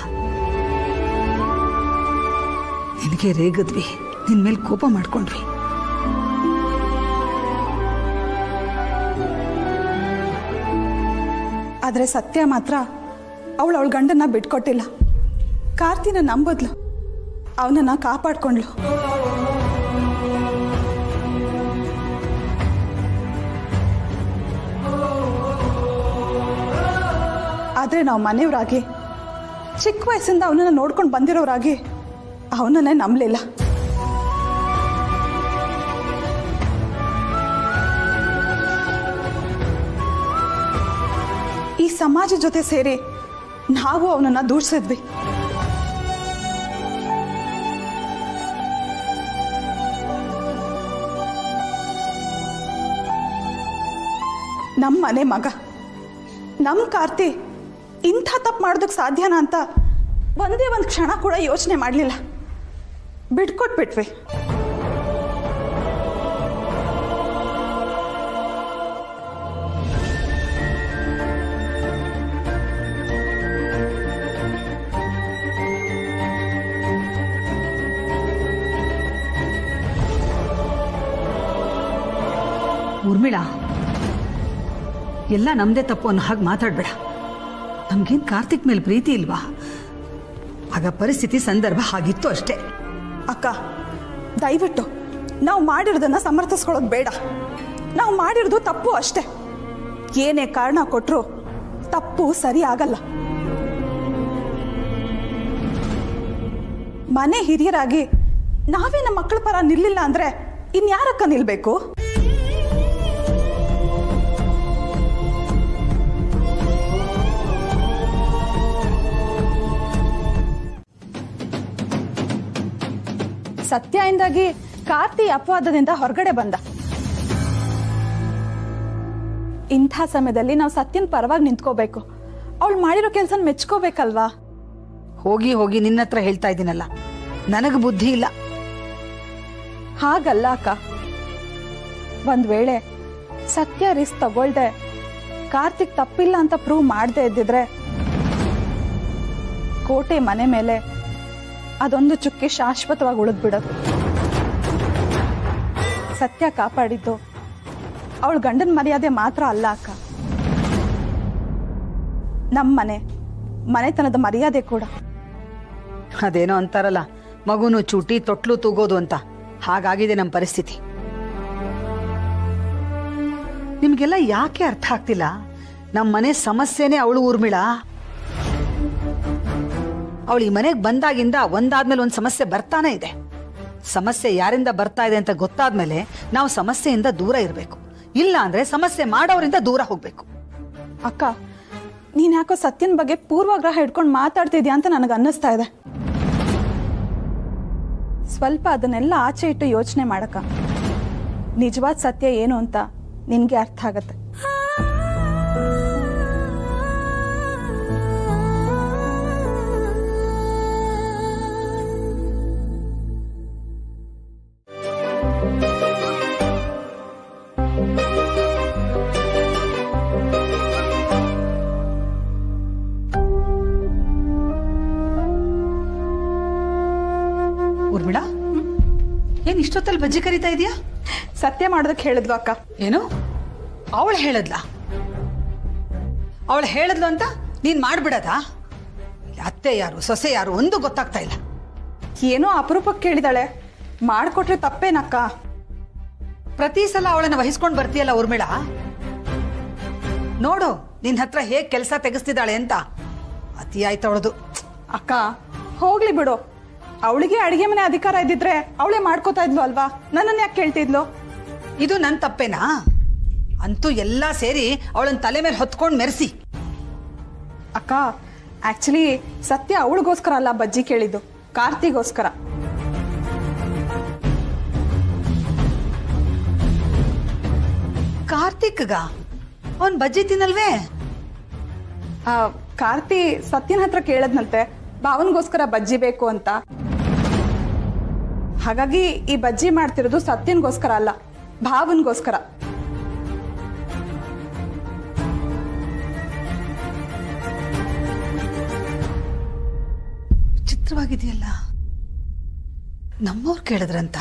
ನಿನಗೆ ರೇಗಿದ್ವಿ, ನಿನ್ನ ಮೇಲೆ ಕೋಪ ಮಾಡ್ಕೊಂಡ್ವಿ. ಆದರೆ ಸತ್ಯ ಮಾತ್ರ ಅವಳ ಗಂಡನ್ನ ಬಿಟ್ಕೊಟ್ಟಿಲ್ಲ. ಕಾರ್ತಿನ ನಂಬದ್ಲು, ಅವನನ್ನ ಕಾಪಾಡ್ಕೊಂಡ್ಲು. ಆದರೆ ನಾವು ಮನೆಯವರಾಗಿ ಚಿಕ್ಕ ವಯಸ್ಸಿಂದ ಅವನನ್ನ ನೋಡ್ಕೊಂಡು ಬಂದಿರೋರಾಗಿ ಅವನನ್ನೇ ನಂಬಲಿಲ್ಲ. ಈ ಸಮಾಜ ಜೊತೆ ಸೇರಿ ನಾವು ಅವನನ್ನ ದೂಷಿಸಿದ್ವಿ. ನಮ್ಮ ಮನೆ ಮಗ, ನಮ್ಮ ಕಾರ್ತಿ ಇಂಥ ತಪ್ಪು ಮಾಡೋದಕ್ಕೆ ಸಾಧ್ಯನಾ ಅಂತ ಒಂದೇ ಒಂದು ಕ್ಷಣ ಕೂಡ ಯೋಚನೆ ಮಾಡಲಿಲ್ಲ. ಬಿಟ್ಕೊಟ್ಬಿಟ್ವಿ. ಊರ್ಮಿಳಾ, ಎಲ್ಲ ನಮ್ಮದೇ ತಪ್ಪು ಅನ್ನೋ ಹಾಗೆ ಮಾತಾಡಬೇಡ. ನಮ್ಗೇನು ಕಾರ್ತಿಕ್ ಮೇಲೆ ಪ್ರೀತಿ ಇಲ್ವಾ? ಆಗ ಪರಿಸ್ಥಿತಿ ಸಂದರ್ಭ ಹಾಗಿತ್ತು ಅಷ್ಟೇ. ಅಕ್ಕ ದಯವಿಟ್ಟು ನಾವು ಮಾಡಿರೋದನ್ನ ಸಮರ್ಥಿಸ್ಕೊಳ್ಳೋದು ಬೇಡ. ನಾವು ಮಾಡಿರೋದು ತಪ್ಪು ಅಷ್ಟೇ. ಏನೇ ಕಾರಣ ಕೊಟ್ಟರು ತಪ್ಪು ಸರಿ ಆಗಲ್ಲ. ಮನೆ ಹಿರಿಯರಾಗಿ ನಾವೇ ನಮ್ಮ ಮಕ್ಕಳ ಪರ ನಿಲ್ಲಿಲ್ಲ ಅಂದ್ರೆ ಇನ್ಯಾರಕ್ಕ ನಿಲ್ಬೇಕು? ಸತ್ಯದಿಂದಾಗಿ ಕಾರ್ತಿ ಅಪವಾದದಿಂದ ಹೊರಗಡೆ ಬಂದ. ಇಂಥ ಸಮಯದಲ್ಲಿ ನಾವು ಸತ್ಯನ ಪರವಾಗಿ ನಿಂತ್ಕೋಬೇಕು. ಅವಳು ಮಾಡಿರೋ ಕೆಲಸ ಮೆಚ್ಕೋಬೇಕಲ್ವಾ? ಹೋಗಿ ಹೋಗಿ ನಿನ್ನ ಹತ್ರ ಹೇಳ್ತಾ ಇದ್ದೀನಲ್ಲ, ನನಗೆ ಬುದ್ಧಿ ಇಲ್ಲ. ಹಾಗಲ್ಲ ಅಕ್ಕ. ಒಂದ್ ವೇಳೆ ಸತ್ಯ ರಿಸ್ಕ್ ತಗೊಳ್ದೆ ಕಾರ್ತಿಕ್ ತಪ್ಪಿಲ್ಲ ಅಂತ ಪ್ರೂವ್ ಮಾಡದೆ ಇದ್ದಿದ್ರೆ ಕೋಟೆ ಮನೆ ಮೇಲೆ ಅದೊಂದು ಚುಕ್ಕಿ ಶಾಶ್ವತವಾಗಿ ಉಳಿದ್ಬಿಡೋದು. ಸತ್ಯ ಕಾಪಾಡಿದ್ದು ಅವಳು ಗಂಡನ ಮರ್ಯಾದೆ ಮಾತ್ರ ಅಲ್ಲ ಅಕ್ಕ, ನಮ್ಮ ಮನೆತನದ ಮರ್ಯಾದೆ ಕೂಡ. ಅದೇನೋ ಅಂತಾರಲ್ಲ, ಮಗುನು ಚೂಟಿ ತೊಟ್ಲು ತೂಗೋದು ಅಂತ. ಹಾಗಾಗಿದೆ ನಮ್ಮ ಪರಿಸ್ಥಿತಿ. ನಿಮ್ಗೆಲ್ಲ ಯಾಕೆ ಅರ್ಥ ಆಗ್ತಿಲ್ಲ? ನಮ್ಮ ಮನೆ ಸಮಸ್ಯೆನೇ ಅವಳು ಊರ್ಮಿಳಾ. ಅವಳು ಈ ಮನೆಗೆ ಬಂದಾಗಿಂದ ಒಂದಾದ್ಮೇಲೆ ಒಂದು ಸಮಸ್ಯೆ ಬರ್ತಾನೆ ಇದೆ. ಸಮಸ್ಯೆ ಯಾರಿಂದ ಬರ್ತಾ ಇದೆ ಅಂತ ಗೊತ್ತಾದ್ಮೇಲೆ ನಾವು ಸಮಸ್ಯೆಯಿಂದ ದೂರ ಇರಬೇಕು. ಇಲ್ಲ ಅಂದ್ರೆ ಸಮಸ್ಯೆ ಮಾಡೋರಿಂದ ದೂರ ಹೋಗ್ಬೇಕು. ಅಕ್ಕ, ನೀನ್ ಯಾಕೋ ಸತ್ಯನ ಬಗ್ಗೆ ಪೂರ್ವಗ್ರಹ ಇಟ್ಕೊಂಡು ಮಾತಾಡ್ತಿದ್ಯಾ ಅಂತ ನನಗೆ ಅನ್ನಿಸ್ತಾ ಇದೆ. ಸ್ವಲ್ಪ ಅದನ್ನೆಲ್ಲ ಆಚೆ ಇಟ್ಟು ಯೋಚನೆ ಮಾಡಕ್ಕ. ನಿಜವಾದ ಸತ್ಯ ಏನು ಅಂತ ನಿನ್ಗೆ ಅರ್ಥ ಆಗತ್ತೆ. ಊರ್ಮಿಳಾ, ಏನ್ ಇಷ್ಟೊತ್ತಲ್ಲಿ ಬಜ್ಜಿ ಕರೀತಾ ಇದೀಯಾ? ಸತ್ಯ ಮಾಡೋದಕ್ಕೆ ಹೇಳಿದ್ಲು ಅಕ್ಕ. ಏನು ಅವಳು ಹೇಳದ್ಲಾ? ಅವಳು ಹೇಳದ್ಲು ಅಂತ ನೀನ್ ಮಾಡ್ಬಿಡದಾ? ಅತ್ತೆ ಯಾರು ಸೊಸೆ ಯಾರು ಒಂದು ಗೊತ್ತಾಗ್ತಾ ಇಲ್ಲ. ಏನೋ ಅಪರೂಪಕ್ಕೆ ಕೇಳಿದಾಳೆ, ಮಾಡ್ಕೊಟ್ರೆ ತಪ್ಪೇನಕ್ಕ? ಪ್ರತಿ ಸಲ ಅವಳನ್ನ ವಹಿಸ್ಕೊಂಡು ಬರ್ತೀಯಲ್ಲ ಊರ್ಮಿಳಾ, ನೋಡು ನಿನ್ ಹತ್ರ ಹೇಗ್ ಕೆಲಸ ತೆಗಿಸ್ತಿದ್ದಾಳೆ ಅಂತ. ಅತಿ ಆಯ್ತು ಅವಳದು. ಅಕ್ಕ ಹೋಗ್ಲಿ ಬಿಡು. ಅವಳಿಗೆ ಅಡಿಗೆ ಮನೆ ಅಧಿಕಾರ ಇದ್ದಿದ್ರೆ ಅವಳೇ ಮಾಡ್ಕೋತಾ ಇದ್ಲು ಅಲ್ವಾ? ನನ್ನನ್ನು ಯಾಕೆ ಕೇಳ್ತಿದ್ಲು? ಇದು ನನ್ ತಪ್ಪೇನಾ? ಅಂತೂ ಎಲ್ಲಾ ಸೇರಿ ಅವಳನ್ನ ತಲೆ ಮೇಲೆ ಹೊತ್ಕೊಂಡು ಮೆರೆಸಿ. ಅಕ್ಕ ಆಕ್ಚುಲಿ ಸತ್ಯ ಅವಳಿಗೋಸ್ಕರ ಅಲ್ಲ ಬಜ್ಜಿ ಕೇಳಿದ್ದು, ಕಾರ್ತಿಗೋಸ್ಕರ. ಕಾರ್ತಿಕ್ಗ ಅವನ್ ಬಜ್ಜಿ ತಿನ್ನಲ್ವೇ? ಕಾರ್ತಿ ಸತ್ಯನ ಹತ್ರ ಕೇಳದ್ನಂತೆ ಭಾವನ್ಗೋಸ್ಕರ ಬಜ್ಜಿ ಬೇಕು ಅಂತ. ಹಾಗಾಗಿ ಈ ಬಜ್ಜಿ ಮಾಡ್ತಿರೋದು ಸತ್ಯನ್ಗೋಸ್ಕರ ಅಲ್ಲ, ಭಾವನ್ಗೋಸ್ಕರ. ವಿಚಿತ್ರವಾಗಿದೆಯಲ್ಲ, ನಮ್ಮವ್ರು ಕೇಳಿದ್ರಂತ.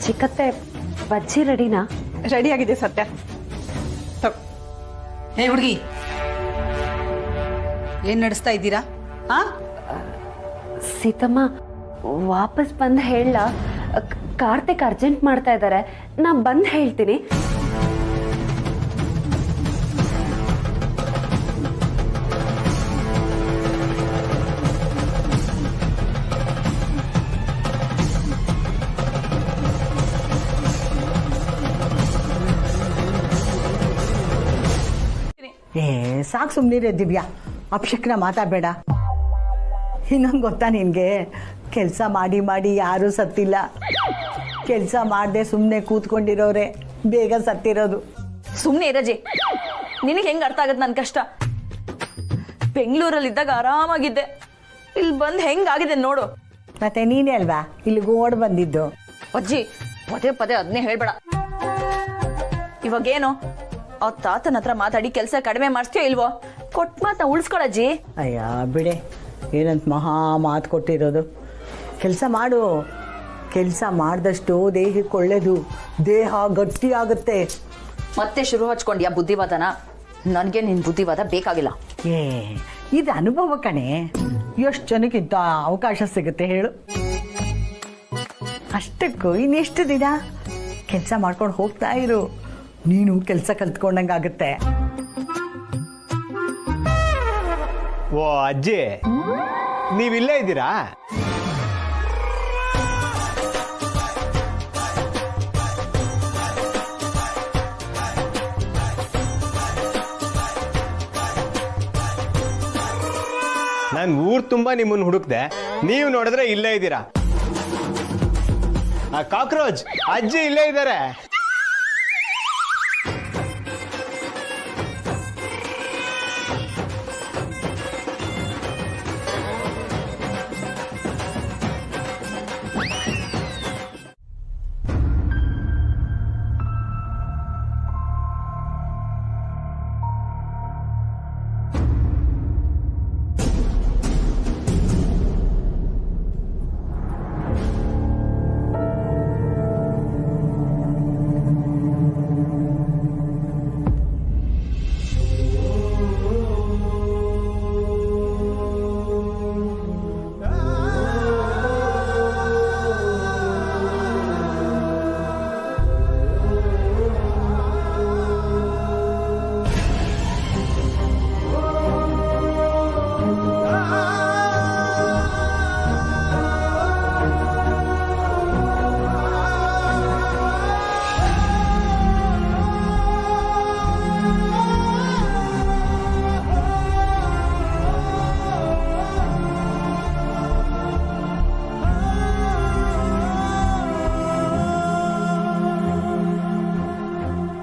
ಚಿಕ್ಕತ್ತೆ, ಬಜ್ಜಿ ರೆಡಿನಾ? ರೆಡಿ ಆಗಿದೆ ಸತ್ಯ. ಹೇ ಹುಡುಗಿ, ಏನ್ ನಡೆಸ್ತಾ ಇದ್ದೀರಾ? ಸೀತಮ್ಮ, ವಾಪಸ್ ಬಂದು ಹೇಳ. ಕಾರ್ತಿಕ್ ಅರ್ಜೆಂಟ್ ಮಾಡ್ತಾ ಇದ್ದಾರೆ, ನಾ ಬಂದು ಹೇಳ್ತೀನಿ. ಸಾಕು ಸುಮ್ಮನಿರೇ ದಿವ್ಯಾ, ಅಪಶಕ್ನ ಮಾತಾಡಬೇಡ. ಇನ್ನೊಂದು ಗೊತ್ತಾ ನಿನಗೆ, ಕೆಲಸ ಮಾಡಿ ಮಾಡಿ ಯಾರೂ ಸತ್ತಿಲ್ಲ. ಕೆಲಸ ಮಾಡದೆ ಸುಮ್ಮನೆ ಕೂತ್ಕೊಂಡಿರೋರೆ ಬೇಗ ಸತ್ತಿರೋದು. ಸುಮ್ಮನೆ ಇರಜಿ, ನಿನಗೆ ಹೆಂಗೆ ಅರ್ಥ ಆಗತ್ತೆ ನನ್ನ ಕಷ್ಟ? ಬೆಂಗಳೂರಲ್ಲಿದ್ದಾಗ ಆರಾಮಾಗಿದ್ದೆ, ಇಲ್ಲಿ ಬಂದು ಹೆಂಗಾಗಿದೆ ನೋಡು. ಮತ್ತೆ ನೀನೇ ಅಲ್ವಾ ಇಲ್ಲಿಗೆ ಓಡ್ ಬಂದಿದ್ದು? ಅಜ್ಜಿ ಪದೇ ಪದೇ ಅದನ್ನೇ ಹೇಳ್ಬೇಡ. ಇವಾಗೇನು ಅವ್ರ ತಾತನ ಹತ್ರ ಮಾತಾಡಿ ಕೆಲಸ ಕಡಿಮೆ ಮಾಡಿಸ್ತೀಯೋ ಇಲ್ವೋ? ಕೊಟ್ಟು ಮಾತನ್ನ ಉಳಿಸ್ಕೊಳಜ್ಜಿ. ಅಯ್ಯ ಬಿಡೆ, ಏನಂತ ಮಹಾ ಮಾತು ಕೊಟ್ಟಿರೋದು. ಕೆಲಸ ಮಾಡು, ಕೆಲಸ ಮಾಡಿದಷ್ಟು ದೇಹಕ್ಕೆ ಒಳ್ಳೇದು, ದೇಹ ಗಟ್ಟಿ ಆಗುತ್ತೆ. ಮತ್ತೆ ಶುರು ಹಚ್ಕೊಂಡ್ಯಾ ಬುದ್ಧಿವಾದನ? ನನಗೆ ನಿನ್ನ ಬುದ್ಧಿವಾದ ಬೇಕಾಗಿಲ್ಲ. ಇದು ಅನುಭವ ಕಣೆ. ಎಷ್ಟು ಜನಕ್ಕೆ ಇಂಥ ಅವಕಾಶ ಸಿಗುತ್ತೆ ಹೇಳು? ಅಷ್ಟಕ್ಕೂ ಇನ್ನೆಷ್ಟು ದಿನ ಕೆಲಸ ಮಾಡ್ಕೊಂಡು ಹೋಗ್ತಾ ಇರು. ನೀನು ಕೆಲಸ ಕಲ್ತ್ಕೊಂಡಂಗಾಗುತ್ತೆ. ಓ ಅಜ್ಜಿ, ನೀವಿಲ್ಲೇ ಇದ್ದೀರಾ? ನಾನು ಊರ್ ತುಂಬಾ ನಿಮ್ಮನ್ನು ಹುಡುಕ್ದೆ, ನೀವು ನೋಡಿದ್ರೆ ಇಲ್ಲೇ ಇದ್ದೀರಾ. ಆ ಕಾಕ್ರೋಚ್ ಅಜ್ಜಿ ಇಲ್ಲೇ ಇದ್ದಾರೆ.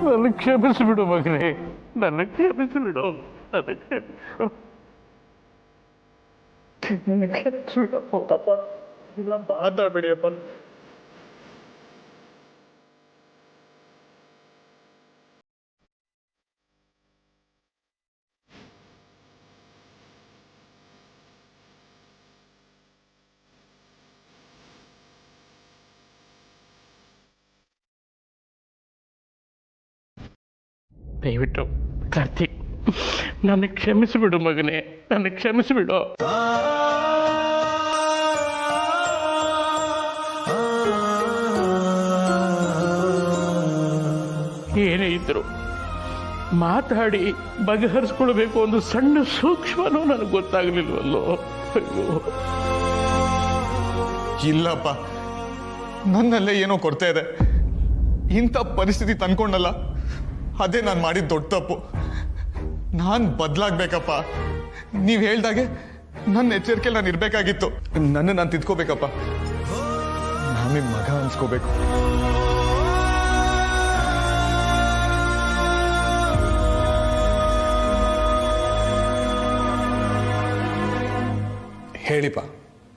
ನನ್ನ ಕ್ಷಮಿಸಿಬಿಡು ಮಗನೇ, ನನ್ನ ಕ್ಷಮಿಸಿಬಿಡು, ನನ್ನ ಕ್ಷಮಿಸಿಬಿಡು. ಮಾತಾಡ್ಬೇಡಿಯಪ್ಪ. ದಯವಿಟ್ಟು ಕಾರ್ತಿಕ್, ನನ್ನ ಕ್ಷಮಿಸಿಬಿಡು ಮಗನೇ, ನನ್ನ ಕ್ಷಮಿಸಿಬಿಡು. ಏನೇ ಇದ್ರು ಮಾತಾಡಿ ಬಗೆಹರಿಸ್ಕೊಳ್ಬೇಕು ಒಂದು ಸಣ್ಣ ಸೂಕ್ಷ್ಮನೂ ನನಗೆ ಗೊತ್ತಾಗ್ಲಿಲ್ವಲ್ಲೋ. ಇಲ್ಲಪ್ಪ, ನನ್ನಲ್ಲೇ ಏನೋ ಕೊರತೆ ಇದೆ. ಇಂಥ ಪರಿಸ್ಥಿತಿ ತಂದ್ಕೊಂಡಲ್ಲ, ಅದೇ ನಾನು ಮಾಡಿದ ದೊಡ್ಡ ತಪ್ಪು. ನಾನು ಬದಲಾಗ್ಬೇಕಪ್ಪ. ನೀವು ಹೇಳ್ದಾಗೆ ನನ್ನ ಎಚ್ಚರಿಕೆಯಲ್ಲಿ ನಾನು ಇರಬೇಕಾಗಿತ್ತು. ನಾನು ತಿದ್ಕೋಬೇಕಪ್ಪ. ನಾನು ನಿಮ್ಮ ಮಗ ಅನ್ಸ್ಕೋಬೇಕು. ಹೇಳಿಪ್ಪ,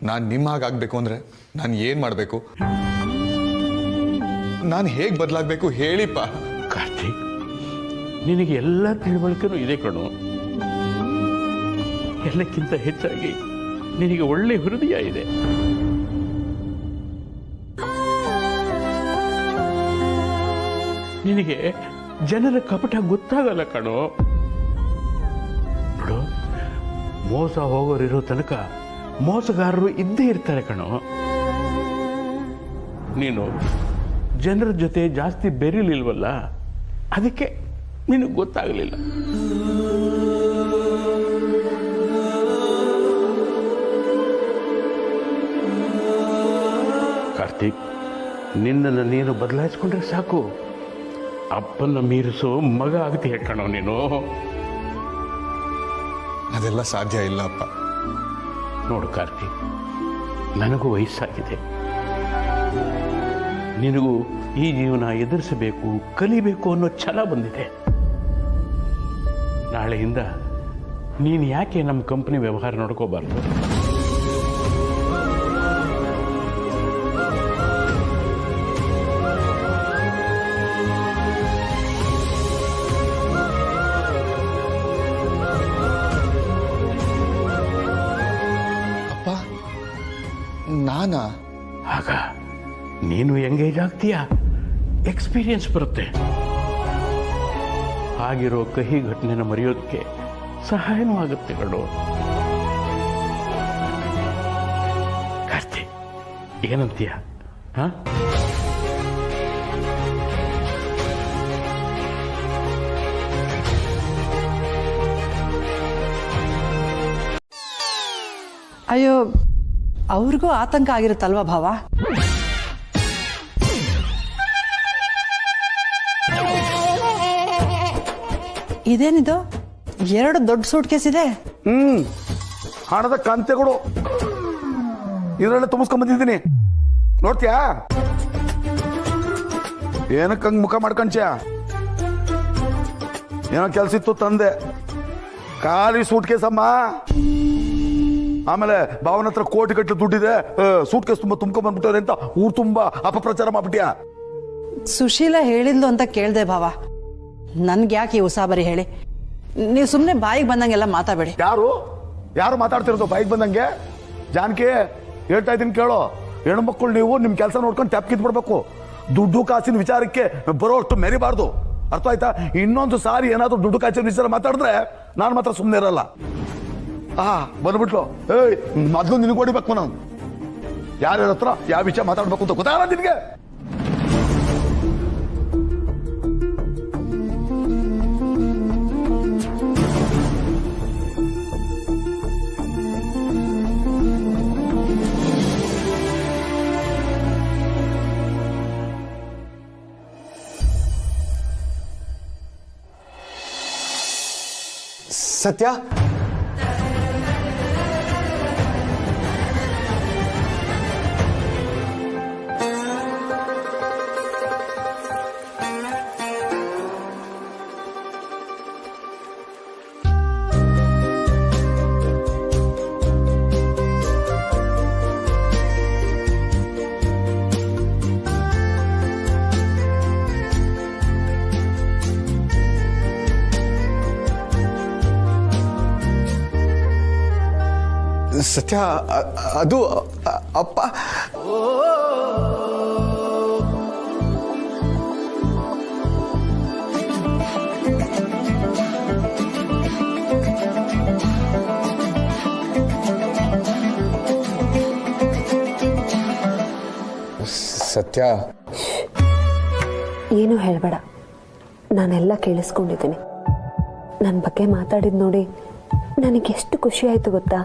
ನಾನು ನಿಮ್ಮ ಹಾಗಾಗಬೇಕು ಅಂದರೆ ನಾನು ಏನು ಮಾಡಬೇಕು? ನಾನು ಹೇಗೆ ಬದಲಾಗಬೇಕು ಹೇಳಿಪ್ಪ. ಕಾರ್ತಿಕ್, ನಿನಗೆ ಎಲ್ಲ ತಿಳುವಳಿಕೆನೂ ಇದೆ ಕಣೋ. ಎಲ್ಲಕ್ಕಿಂತ ಹೆಚ್ಚಾಗಿ ನಿನಗೆ ಒಳ್ಳೆ ಹೃದಯ ಇದೆ. ನಿನಗೆ ಜನರ ಕಪಟ ಗೊತ್ತಾಗಲ್ಲ ಕಣೋ. ನೋಡು, ಮೋಸ ಹೋಗೋರಿರೋ ತನಕ ಮೋಸಗಾರರು ಇದ್ದೇ ಇರ್ತಾರೆ ಕಣೋ. ನೀನು ಜನರ ಜೊತೆ ಜಾಸ್ತಿ ಬೆರೀಲಿಲ್ವಲ್ಲ, ಅದಕ್ಕೆ ನಿನಗೆ ಗೊತ್ತಾಗಲಿಲ್ಲ. ಕಾರ್ತಿಕ್, ನಿನ್ನನ್ನು ನೀನು ಬದಲಾಯಿಸ್ಕೊಂಡ್ರೆ ಸಾಕು, ಅಪ್ಪನ ಮೀರಿಸೋ ಮಗ ಆಗ್ತೀಯ ಕಣೋ ನೀನು. ಅದೆಲ್ಲ ಸಾಧ್ಯ ಇಲ್ಲ ಅಪ್ಪ. ನೋಡು ಕಾರ್ತಿಕ್, ನನಗೂ ವಯಸ್ಸಾಗಿದೆ. ನಿನಗೂ ಈ ಜೀವನ ಎದುರಿಸಬೇಕು, ಕಲಿಬೇಕು ಅನ್ನೋ ಛಲ ಬಂದಿದೆ. ನಾಳೆಯಿಂದ ನೀನು ಯಾಕೆ ನಮ್ಮ ಕಂಪ್ನಿ ವ್ಯವಹಾರ ನೋಡ್ಕೋಬಾರ್ದು? ಅಪ್ಪ, ನಾನಾ? ಆಗ ನೀನು ಎಂಗೇಜ್ ಆಗ್ತೀಯಾ, ಎಕ್ಸ್ಪೀರಿಯನ್ಸ್ ಬರುತ್ತೆ. ಆಗಿರೋ ಕಹಿ ಘಟನೆನ ಮರೆಯೋದಕ್ಕೆ ಸಹಾಯನೂ ಆಗುತ್ತೆ ಕಣೋ. ಕಾರ್ತಿ, ಏನಂತೀಯ? ಹಾ, ಅಯ್ಯೋ, ಅವ್ರಿಗೂ ಆತಂಕ ಆಗಿರುತ್ತಲ್ವಾ ಭಾವ? ಇದೇನಿದು, 2 ದೊಡ್ಡ ಸೂಟ್ ಕೇಸ್ ಇದೆ. ಹಣದ ಕಂತೆಗಳು ಇದರಲ್ಲೇ ತುಂಬಿಸ್ಕೊಂಡ್ ಬಂದಿದ್ದೀನಿ, ನೋಡ್ತೀಯಾ? ಏನಕ್ಕೆ ಹಂಗೆ ಮುಖ ಮಾಡ್ಕೊಂಡ್ಯ? ಏನೋ ಕೆಲಸ ಇತ್ತು ತಂದೆ, ಖಾಲಿ ಸೂಟ್ ಕೇಸ್ ಅಮ್ಮ. ಆಮೇಲೆ ಭಾವನ ಹತ್ರ ಕೋಟಿ ಗಟ್ಟಲೆ ದುಡ್ಡಿದೆ, ಸೂಟ್ ಕೇಸ್ ತುಂಬ ತುಂಬ್ಕೊಂಡ್ ಬಂದ್ಬಿಟ್ಟವ್ರೆ ಅಂತ ಊರು ತುಂಬಾ ಅಪಪ್ರಚಾರ ಮಾಡ್ಬಿಟ್ಯಾ? ಸುಶೀಲ ಹೇಳಿದ್ಲು ಅಂತ ಕೇಳ್ದೆ ಭಾವ. ನನ್ಗೆ ಯಾಕೆ ಈ ಉಸಾಬರಿ ಹೇಳಿ? ನೀವು ಸುಮ್ಮನೆ ಬಾಯಿಗೆ ಬಂದಂಗೆಲ್ಲ ಮಾತಾಡಬೇಡಿ. ಯಾರು ಮಾತಾಡ್ತಿರೋದು ಬಾಯಿಗೆ ಬಂದಂಗೆ? ಜಾನಕಿ, ಹೇಳ್ತಾ ಇದ್ದೀನಿ ಕೇಳೋ. ಹೆಣ್ಮಕ್ಳು ನೀವು ನಿಮ್ಮ ಕೆಲಸ ನೋಡ್ಕೊಂಡು ತೆಪ್ಕಿದ್ ಬಿಡ್ಬೇಕು. ದುಡ್ಡು ಕಾಸಿನ ವಿಚಾರಕ್ಕೆ ಬರೋಷ್ಟು ಮೆರಿಬಾರ್ದು, ಅರ್ಥ ಆಯ್ತಾ? ಇನ್ನೊಂದು ಸಾರಿ ಏನಾದ್ರು ದುಡ್ಡು ಕಾಸಿನ ವಿಚಾರ ಮಾತಾಡಿದ್ರೆ ನಾನು ಮಾತ್ರ ಸುಮ್ಮನೆ ಇರಲ್ಲ. ಬಂದ್ಬಿಟ್ಲು. ಏಯ್, ಮೊದಲು ನಿನಗೆ ಹೊಡಿಬೇಕು ನಾನು. ಯಾರ್ಯಾರ ಹತ್ರ ಯಾವ ವಿಷಯ ಮಾತಾಡ್ಬೇಕು ಅಂತ ಗೊತ್ತಾಗಲ್ಲ ನಿನಗೆ? ಸತ್ಯ, ಸತ್ಯ, ಅದು ಅಪ್ಪ. ಸತ್ಯ, ಏನು ಹೇಳ್ಬೇಡ, ನಾನೆಲ್ಲ ಕೇಳಿಸ್ಕೊಂಡಿದ್ದೀನಿ. ನನ್ನ ಬಗ್ಗೆ ಮಾತಾಡಿದ್ ನೋಡಿ ನನಗೆ ಎಷ್ಟು ಖುಷಿ ಆಯ್ತು ಗೊತ್ತಾ?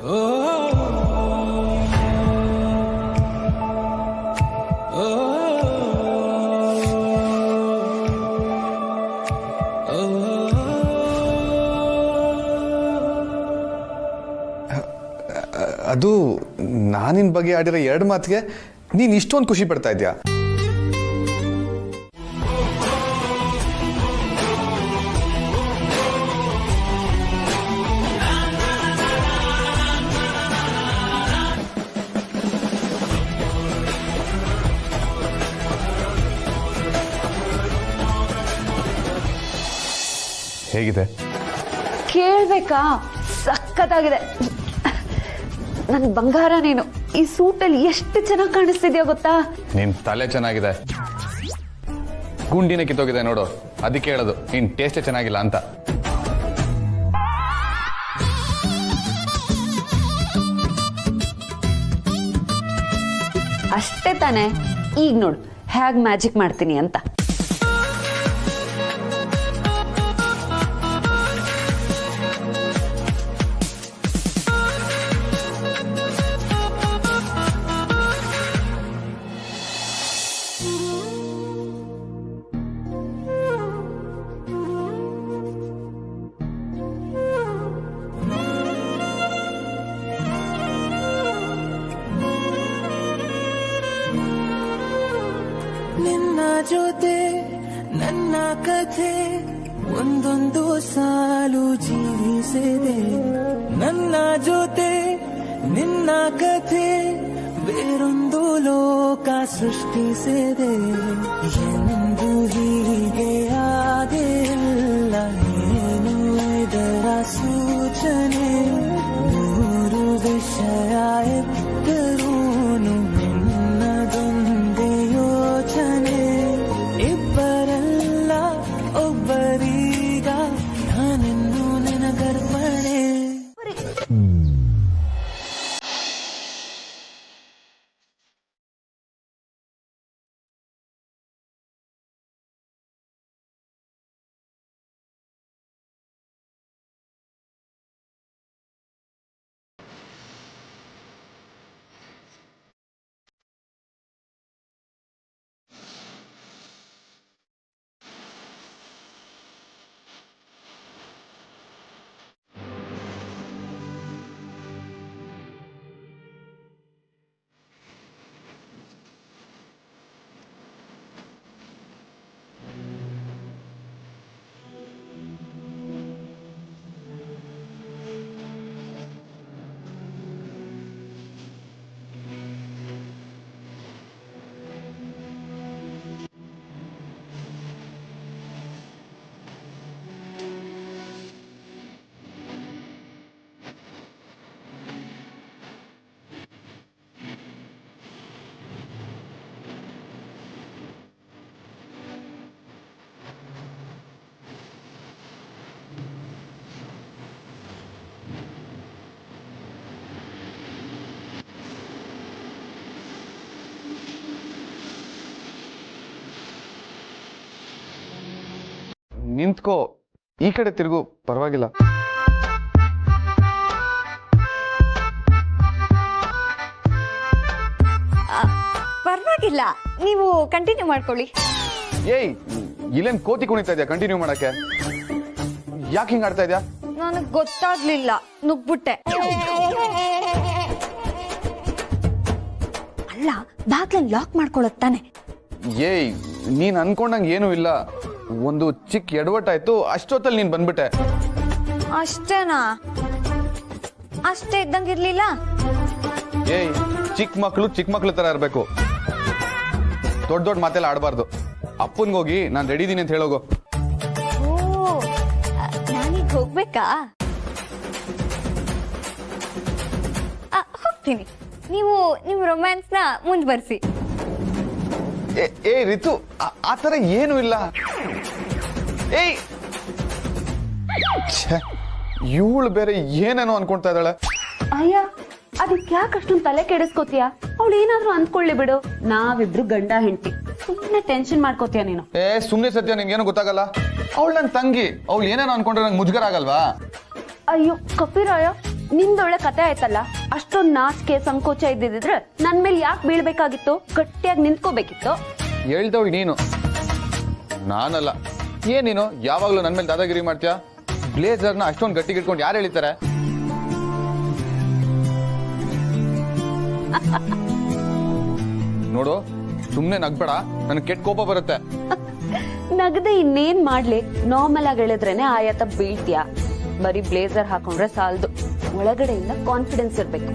ಅದು ನಾನಿನ್ ಬಗ್ಗೆ ಆಡಿರೋ 2 ಮಾತಿಗೆ ನೀನ್ ಇಷ್ಟೊಂದು ಖುಷಿ ಪಡ್ತಾ ಇದ್ಯಾ? ಹೇಗಿದೆ? ಕೇಳ್ಬೇಕಾ? ಸಖತ್ತಾಗಿದೆ. ನನ್ನ ಬಂಗಾರ, ನೀನು ಈ ಸೂಟಲ್ಲಿ ಎಷ್ಟು ಚೆನ್ನಾಗಿ ಕಾಣಿಸ್ತಿದ್ಯಾ ಗೊತ್ತಾ? ನಿನ್ ತಲೆ ಚೆನ್ನಾಗಿದೆ, ಗುಂಡಿನ ಕಿತ್ತೋಗಿದೆ ನೋಡು, ಅದಕ್ಕೆ ಹೇಳೋದು ನಿನ್ ಟೇಸ್ಟೇ ಚೆನ್ನಾಗಿಲ್ಲ ಅಂತ. ಅಷ್ಟೇ ತಾನೆ? ಈಗ ನೋಡು ಹೇಗ್ ಮ್ಯಾಜಿಕ್ ಮಾಡ್ತೀನಿ ಅಂತ. ನಿನ್ನ ಜೊತೆ ನನ್ನ ಕಥೆ ಒಂದೊಂದು ಸಾಲು ಜೀವಿಸಿದೆ. ನನ್ನ ಜೊತೆ ನಿನ್ನ ಕಥೆ ಬೇರೊಂದು ಲೋಕ ಸೃಷ್ಟಿಸಿದೆ. ಎಂದು ಹೀಗೆ ಆಗಿಲ್ಲ, ಏನು ಇದರ ಸೂಚನೆ? 100 ವಿಷಯ ಇದ್ದರೂನು ನಿನ್ನದೊಂದೇ ಯೋಚನೆ. ನಿಂತ್ಕೋ, ಈ ಕಡೆ ತಿರುಗು, ಪರವಾಗಿಲ್ಲ. ಪರವಾಗಿಲ್ಲ, ನೀವು ಕಂಟಿನ್ಯೂ ಮಾಡ್ಕೊಳ್ಳಿ. ಏಯ್, ಇಲ್ಲೇನ್ ಕೋತಿ ಕುಣಿತಾ ಇದೆಯಾ ಕಂಟಿನ್ಯೂ ಮಾಡಕ್ಕೆ? ಯಾಕೆ ಹಿಂಗ್ ಆಡ್ತಾ ಇದೆಯಾ? ನನಗ್ ಗೊತ್ತಾಗ್ಲಿಲ್ಲ, ನುಗ್ಬಿಟ್ಟೆ. ಅಲ್ಲ, ಬಾಗ್ಲನ್ ಲಾಕ್ ಮಾಡ್ಕೊಳ್ಳೋದ್ ತಾನೆ? ಏಯ್, ನೀನ್ ಅನ್ಕೊಂಡಂಗೆ ಏನೂ ಇಲ್ಲ. ಒಂದು ಚಿಕ್ಕ ಎಡವಟ್ಟಾಯ್ತು, ಅಷ್ಟೊತ್ತಲ್ಲಿ ನೀನ್ ಬಂದ್ಬಿಟ್ಟೆ. ಅಷ್ಟೇನಾ? ಅಷ್ಟೇ ಇದ್ದಂಗಿರ್ಲಿಲ್ಲ. ಏಯ್, ಚಿಕ್ಕ ಮಕ್ಳು ತರ ಇರ್ಬೇಕು. ದೊಡ್ಡ ದೊಡ್ಡ ಮಾತೆಲ್ಲ ಆಡಬಾರ್ದು. ಅಪ್ಪನ್ಗೋಗಿ ನಾನ್ ರೆಡಿ ಇದೀನಿ ಅಂತ ಹೇಳೋಗು. ಓ, ನಾನೀಗ ಹೋಗ್ಬೇಕಾ? ಹೋಗ್ತೀನಿ. ನೀವು ನಿಮ್ ರೊಮ್ಯಾನ್ಸ್ ನ ಮುಂದುವರಿಸಿ. ಏ ರಿತು, ಆ ತರ ಏನು ಇಲ್ಲ. ಏಯ್, ಇವಳು ಬೇರೆ ಏನೇನೋ ಅನ್ಕೊಂತಾ ಇದ್ದಾಳೆ. ಅಯ್ಯ, ಅದಕ್ಕೆ ಯಾಕೆ ಅಷ್ಟೊಂದು ತಲೆ ಕೆಡಿಸ್ಕೋತೀಯ? ಅವಳು ಏನಾದ್ರೂ ಅಂದ್ಕೊಳ್ಳಿ ಬಿಡು, ನಾವಿಬ್ರು ಗಂಡ ಹೆಂಡತಿ. ಸುಮ್ಮನೆ ಟೆನ್ಷನ್ ಮಾಡ್ಕೋತೀಯ ನೀನು. ಸುಮ್ನೆ ಸತ್ಯ, ನಿನ್ಗೇನು ಗೊತ್ತಾಗಲ್ಲ. ಅವಳು ನನ್ ತಂಗಿ, ಅವಳು ಏನೇನೋ ಅನ್ಕೊಂಡ್ರೆ ನಂಗೆ ಮುಜುಗರ ಆಗಲ್ವಾ? ಅಯ್ಯೋ ಕಪಿರಾಯ, ನಿಂದೊಳ್ಳೆ ಕತೆ ಆಯ್ತಲ್ಲ. ಅಷ್ಟೊಂದು ನಾಚಿಕೆ ಸಂಕೋಚ ಇದ್ದಿದ್ರೆ ನನ್ ಮೇಲೆ ಯಾಕೆ ಬೀಳ್ಬೇಕಾಗಿತ್ತು? ಗಟ್ಟಿಯಾಗಿ ನಿಂತ್ಕೋಬೇಕಿತ್ತು. ಹೇಳ್ದವಳು ನೀನು, ನಾನಲ್ಲ. ಏನ್ ನೀನು ಯಾವಾಗ್ಲೂ ನನ್ ಮೇಲೆ ದಾದಾಗಿರಿ ಮಾಡ್ತೀಯ? ಬ್ಲೇಸರ್ನ ಅಷ್ಟೊಂದು ಗಟ್ಟಿಗೆ ಇಟ್ಕೊಂಡು ಯಾರು ಹೇಳಿತಾರೆ? ನೋಡು, ಸುಮ್ನೆ ನಗ್ಬೇಡ, ನನ್ ಕೆಟ್ಟ ಕೋಪ ಬರುತ್ತೆ. ನಗದೆ ಇನ್ನೇನ್ ಮಾಡ್ಲಿ? ನಾರ್ಮಲ್ ಆಗಿ ಹೇಳಿದ್ರೇನೆ ಆಯತ ಬೀಳ್ತೀಯ. ಬರೀ ಬ್ಲೇಸರ್ ಹಾಕೊಂಡ್ರೆ ಸಾಲದು, ಒಳಗಡೆಯಿಂದ ಕಾನ್ಫಿಡೆನ್ಸ್ ಇರ್ಬೇಕು.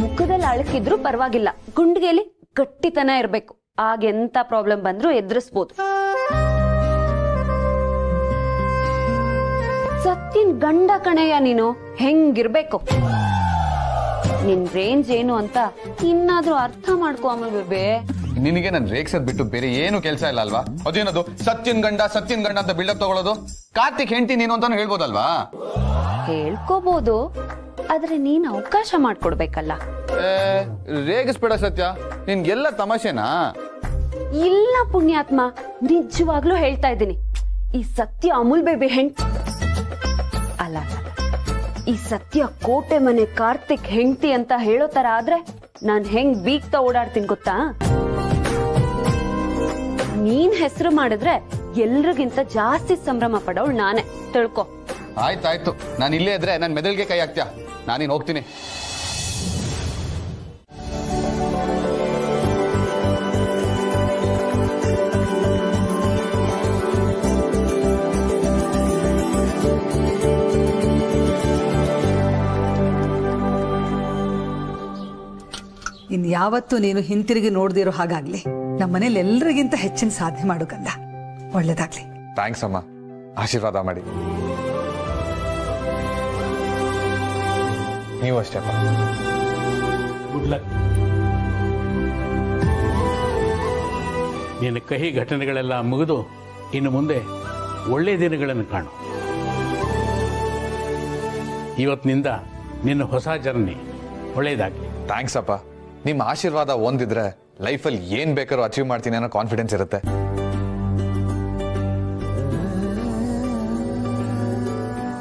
ಮುಖದಲ್ಲಿ ಅಳಕಿದ್ರು ಪರವಾಗಿಲ್ಲ, ಗುಂಡಿಗೆಲಿ ಗಟ್ಟಿತನ ಇರ್ಬೇಕು. ಆಗ ಎಂತ ಪ್ರಾಬ್ಲಮ್ ಬಂದ್ರು ಎದುರಿಸ್ಬೋದು. ಸತ್ತಿನ ಗಂಡ ಕಣಯ್ಯ ನೀನು, ಹೆಂಗಿರ್ಬೇಕು? ನಿನ್ ರೇಂಜ್ ಏನು ಅಂತ ಇನ್ನಾದ್ರೂ ಅರ್ಥ ಮಾಡ್ಕೊ ಆಮೇಲೆ ಬೇಬೆ. ನಿನಗೆ ನನ್ ರೇಕ್ಸದ್ ಬಿಟ್ಟು ಬೇರೆ ಏನು ಕೆಲಸ ಇಲ್ಲ ಅಲ್ವಾ? ಅದೇನದು ಸತ್ಯನ್ ಗಂಡ ಅಂತ ಬಿಲ್ಡಪ್ ತಗೊಳ್ಳೋದು? ಕಾರ್ತಿಕ್ ಹೆಂಡತಿ ನೀನು ಅಂತಾನು ಹೇಳ್ಬೋದಲ್ವಾ? ಹೇಳ್ಕೋಬಹುದು, ಆದ್ರೆ ನೀನ್ ಅವಕಾಶ ಮಾಡ್ಕೊಡ್ಬೇಕಲ್ಲ. ರೇಗಿಸ್ಬೇಡ ಸತ್ಯ, ನಿನ್ಗೆಲ್ಲ ತಮಾಷೆನಾ? ಇಲ್ಲ ಪುಣ್ಯಾತ್ಮ, ನಿಜವಾಗ್ಲೂ ಹೇಳ್ತಾ ಇದ್ದೀನಿ. ಈ ಸತ್ಯ ಅಮೂಲ್ ಬೇಬಿ ಅಲ್ಲ, ಈ ಸತ್ಯ ಕೋಟೆ ಮನೆ ಕಾರ್ತಿಕ್ ಹೆಂಡತಿ ಅಂತ ಹೇಳೋ ತರ ಆದ್ರೆ ನಾನ್ ಹೆಂಗ್ ಬೀಗ್ತಾ ಓಡಾಡ್ತೀನಿ ಗೊತ್ತಾ? ನೀನ್ ಹೆಸರು ಮಾಡಿದ್ರೆ ಎಲ್ರಿಗಿಂತ ಜಾಸ್ತಿ ಸಂಭ್ರಮ ಪಡೋಳು ನಾನೇ, ತಿಳ್ಕೊ. ಆಯ್ತಾಯ್ತು, ನಾನು ಇಲ್ಲೇ ಇದ್ರೆ ನನ್ ಮೆದಳಿಗೆ ಕೈ ಹಾಕ್ತ್ಯಾ? ನಾನಿನ್ ಹೋಗ್ತೀನಿ. ಇನ್ಯಾವತ್ತೂ ನೀನು ಹಿಂತಿರುಗಿ ನೋಡ್ದಿರೋ ಹಾಗಾಗ್ಲಿ. ನಮ್ಮ ಮನೇಲಿ ಎಲ್ರಿಗಿಂತ ಹೆಚ್ಚಿನ ಸಾಧನೆ ಮಾಡು ಕಂದ. ಒಳ್ಳೇದಾಗ್ಲಿ. ಥ್ಯಾಂಕ್ಸ್ ಅಮ್ಮ, ಆಶೀರ್ವಾದ ಮಾಡಿ. ನೀವು ಅಷ್ಟೇ. Good luck. ನಿನ್ನ ಕಹಿ ಘಟನೆಗಳೆಲ್ಲ ಮುಗಿದು ಇನ್ನು ಮುಂದೆ ಒಳ್ಳೆಯ ದಿನಗಳನ್ನು ಕಾಣು. ಇವತ್ತಿನಿಂದ ನಿನ್ನ ಹೊಸ ಜರ್ನಿ ಒಳ್ಳೇದಾಗಲಿ. ಥ್ಯಾಂಕ್ಸ್ ಅಪ್ಪ. ನಿಮ್ಮ ಆಶೀರ್ವಾದ ಒಂದಿದ್ರೆ ಲೈಫಲ್ಲಿ ಏನ್ ಬೇಕಾದ್ರೂ ಅಚೀವ್ ಮಾಡ್ತೀನಿ ಅನ್ನೋ ಕಾನ್ಫಿಡೆನ್ಸ್ ಇರುತ್ತೆ.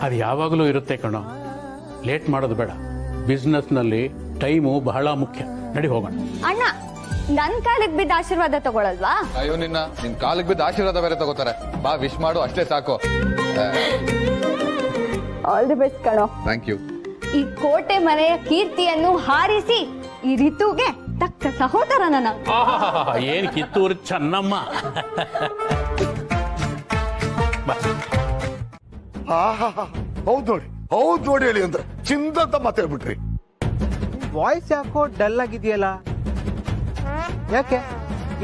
ಅದು ಯಾವಾಗಲೂ ಇರುತ್ತೆ ಕಣೋ. ಲೇಟ್ ಮಾಡೋದು ಬೇಡ. ಬಿಸ್ನೆಸ್ನಲ್ಲಿ ಟೈಮು ಬಹಳ ಮುಖ್ಯ. ನಡಿ ಹೋಗೋಣ. ಅಣ್ಣ, ನನ್ ಕಾಲಿಗೆ ಬಿದ್ದ ಆಶೀರ್ವಾದ ತಗೊಳಲ್ವಾ? ಅಯ್ಯೋ, ನಿನ್ ಕಾಲಿಗೆ ಬಿದ್ದ ಆಶೀರ್ವಾದ ಬೇರೆ ತಗೋತಾರೆ. ಬಾ, ವಿಶ್ ಮಾಡು, ಅಷ್ಟೇ ಸಾಕು. ಆಲ್ ದಿ ಬೆಸ್ಟ್ ಕಣೋ. Thank you. ಈ ಕೋಟೆ ಮನೆಯ ಕೀರ್ತಿಯನ್ನು ಹಾರಿಸಿ ಈ ರಿತುಗೆ ತಕ್ಕ ಸಹೋದರ ನನ್ನ. ಏನ್ ಕಿತ್ತೂರು ಚೆನ್ನಮ್ಮ. ಹೌದ್ ನೋಡಿ ಹೇಳಿ ಅಂದ್ರೆ ಚಿಂದಂತ ಮಾತಾಡ್ಬಿಟ್ರಿ. ವಾಯ್ಸ್ ಯಾಕೋ ಡಲ್ ಆಗಿದೆಯಲ್ಲ? ಯಾಕೆ,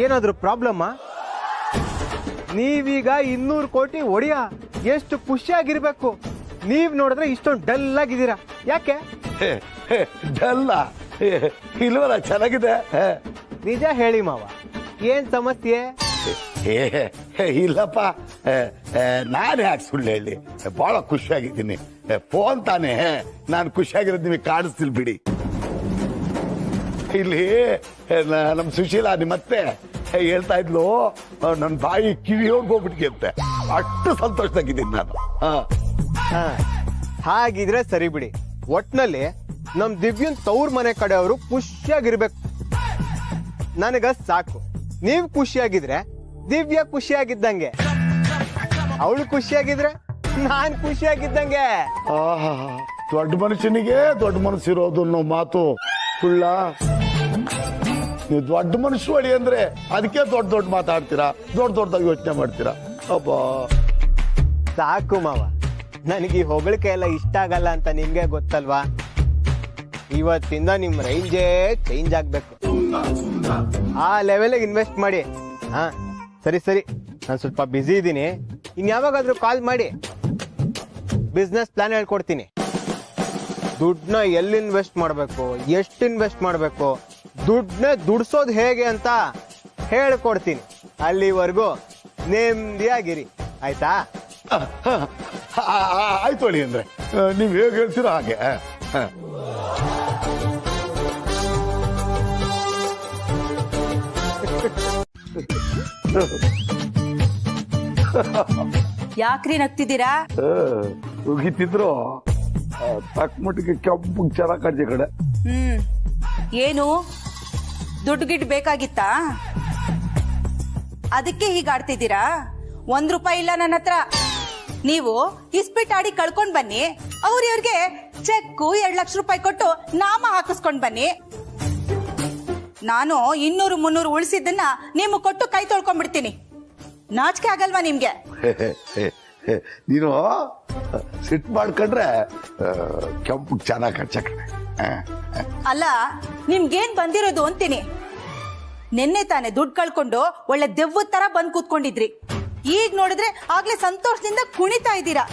ಏನಾದ್ರು ಪ್ರಾಬ್ಲಮ್ಮಾ? ನೀವೀಗ 200 ಕೋಟಿ ಒಡೆಯ ಎಷ್ಟು ಖುಷಿಯಾಗಿರ್ಬೇಕು. ನೀವ್ ನೋಡಿದ್ರೆ ಇಷ್ಟೊಂದು ಡಲ್ ಆಗಿದ್ದೀರಾ, ಯಾಕೆ? ಡಲ್ಲ ಇಲ್ವಲ್ಲ, ಚೆನ್ನಾಗಿದೆ. ನಿಜ ಹೇಳಿ ಮಾವ, ಏನ್ ಸಮಸ್ಯೆ? ಇಲ್ಲಪ್ಪ, ನಾನು ಯಾಕೆ ಸುಳ್ಳು ಹೇಳಿ, ಬಹಳ ಖುಷಿಯಾಗಿದ್ದೀನಿ. ಫೋನ್ ತಾನೇ, ನಾನು ಖುಷಿಯಾಗಿರೋದು ನಿಮಗೆ ಕಾಣಿಸ್ತಿಲ್ ಬಿಡಿ. ಇಲ್ಲಿ ನಮ್ ಸುಶೀಲಾ ನಿಮ್ಮತ್ತೆ ಹೇಳ್ತಾ ಇದ್ಲು ನನ್ನ ಬಾಯಿ ಕಿವಿಯೋರ್ಗೆ ಹೋಗ್ಬಿಟ್ಟಿಗೆ ಅಷ್ಟು ಸಂತೋಷದಾಗಿದ್ದೀನಿ ನಾನು. ಹಾಗಿದ್ರೆ ಸರಿ ಬಿಡಿ. ಒಟ್ನಲ್ಲಿ ನಮ್ ದಿವ್ಯನ್ ತವ್ರ ಮನೆ ಕಡೆಯವರು ಖುಷಿಯಾಗಿರ್ಬೇಕು. ನನಗ ಸಾಕು. ನೀವ್ ಖುಷಿಯಾಗಿದ್ರೆ ದಿವ್ಯ ಖುಷಿಯಾಗಿದ್ದಂಗೆ, ಅವಳು ಖುಷಿಯಾಗಿದ್ರೆ ನಾನ್ ಖುಷಿಯಾಗಿದ್ದಂಗೆ. ದೊಡ್ಡ ಮನುಷ್ಯನಿಗೆ ದೊಡ್ಡ ಮನಸ್ಸಿರೋದು ಅನ್ನೋ ಮಾತು ಸುಳ್ಳ? ನೀವು ದೊಡ್ಡ ಮನುಷ್ಯರು ಅಳಿ ಅಂದ್ರೆ ಅದಕ್ಕೆ ದೊಡ್ಡ ದೊಡ್ಡ ಮಾತಾಡ್ತೀರಾ, ದೊಡ್ಡ ದೊಡ್ಡದಾಗಿ ಯೋಚನೆ ಮಾಡ್ತೀರಾ. ಅಬ್ಬಾ ಸಾಕು ಮಾವ, ನನಗೆ ಈ ಹೊಗಳಿಕೆ ಎಲ್ಲ ಇಷ್ಟ ಆಗಲ್ಲ ಅಂತ ನಿಮ್ಗೆ ಗೊತ್ತಲ್ವಾ. ಇವತ್ತಿಂದ ನಿಮ್ ರೇಂಜೇ ಚೇಂಜ್ ಆಗ್ಬೇಕು. ಆ ಲೆವೆಲ್ಗೆ ಇನ್ವೆಸ್ಟ್ ಮಾಡಿ. ಹಾ ಸರಿ ಸರಿ, ನಾನು ಸ್ವಲ್ಪ ಬ್ಯುಸಿ ಇದ್ದೀನಿ. ಇನ್ ಯಾವಾಗಾದ್ರೂ ಕಾಲ್ ಮಾಡಿ ಬಿಸ್ನೆಸ್ ಪ್ಲಾನ್ ಹೇಳ್ಕೊಡ್ತೀನಿ. ದುಡ್ಡನ್ನ ಎಲ್ಲಿ ಇನ್ವೆಸ್ಟ್ ಮಾಡಬೇಕು, ಎಷ್ಟು ಇನ್ವೆಸ್ಟ್ ಮಾಡಬೇಕು, ದುಡ್ಡನ್ನ ದುಡ್ಸೋದು ಹೇಗೆ ಅಂತ ಹೇಳ್ಕೊಡ್ತೀನಿ. ಅಲ್ಲಿವರೆಗೂ ನೆಮ್ಮದಿಯಾಗಿರಿ, ಆಯ್ತಾ? ಆಯ್ತು ಅಳಿ ಅಂದ್ರೆ ನೀವ್ ಹೇಗೆ ಹೇಳ್ತೀರೋ ಹಾಗೆ. ಯಾಕ್ರಿ ನಗ್ತಿದ್ದೀರಾ? ಉಗಿತಿದ್ರು ತಕ್ಕ ಮಟ್ಟಿಗೆ ಕೆಂಪು ಚೆನ್ನಾಗಿ ಕಾಡ್ಜಿ ಕಡೆ. ಏನು ದುಡ್ಡು ಗಿಡ್ ಬೇಕಾಗಿತ್ತಾ? ಅದಕ್ಕೆ ಹೀಗಾಡ್ತಿದ್ದೀರಾ? 1 ರೂಪಾಯಿ ಇಲ್ಲ ನನ್ನ ಹತ್ರ. ನೀವು ಇಸ್ಪಿಟ್ ಆಡಿ ಕಳ್ಕೊಂಡ್ ಬನ್ನಿ, ಅವ್ರಿಗೆ ಚೆಕ್ 2 ಲಕ್ಷ ರೂಪಾಯಿ ಕೊಟ್ಟು ನಾಮ ಹಾಕಿಸ್ಕೊಂಡ್ ಬನ್ನಿ. ನಾನು 200-300 ಉಳಿಸಿದ್ದನ್ನ ನಿಮ್ಗೆ ಕೊಟ್ಟು ಕೈ ತೊಳ್ಕೊಂಡ್ಬಿಡ್ತೀನಿ. ನಾಚಿಕೆ ಆಗಲ್ವಾ ನಿಮ್ಗೆ? ನೀನು ಸಿಟ್ ಮಾಡ್ಕೊಂಡ್ರೆ ಕೆಂಪು ಚೆನ್ನಾಗಿ ಕಚ್ಚ ಕಡೆ. ಅಲ್ಲ, ನಿಮ್ಗೇನ್ ಬಂದಿರೋದು ಅಂತೀನಿ. ನಿನ್ನೆ ತಾನೆ ದುಡ್ಡು ಕಳ್ಕೊಂಡು ಒಳ್ಳೆ ದೆವ್ವದ ತರ ಬಂದ್ ಕೂತ್ಕೊಂಡಿದ್ರಿ. ಈಗ ನೋಡಿದ್ರೆ ಆಗ್ಲೇ ಸಂತೋಷದಿಂದ ಕುಣಿತಾ ಇದ್ದೀರಾ.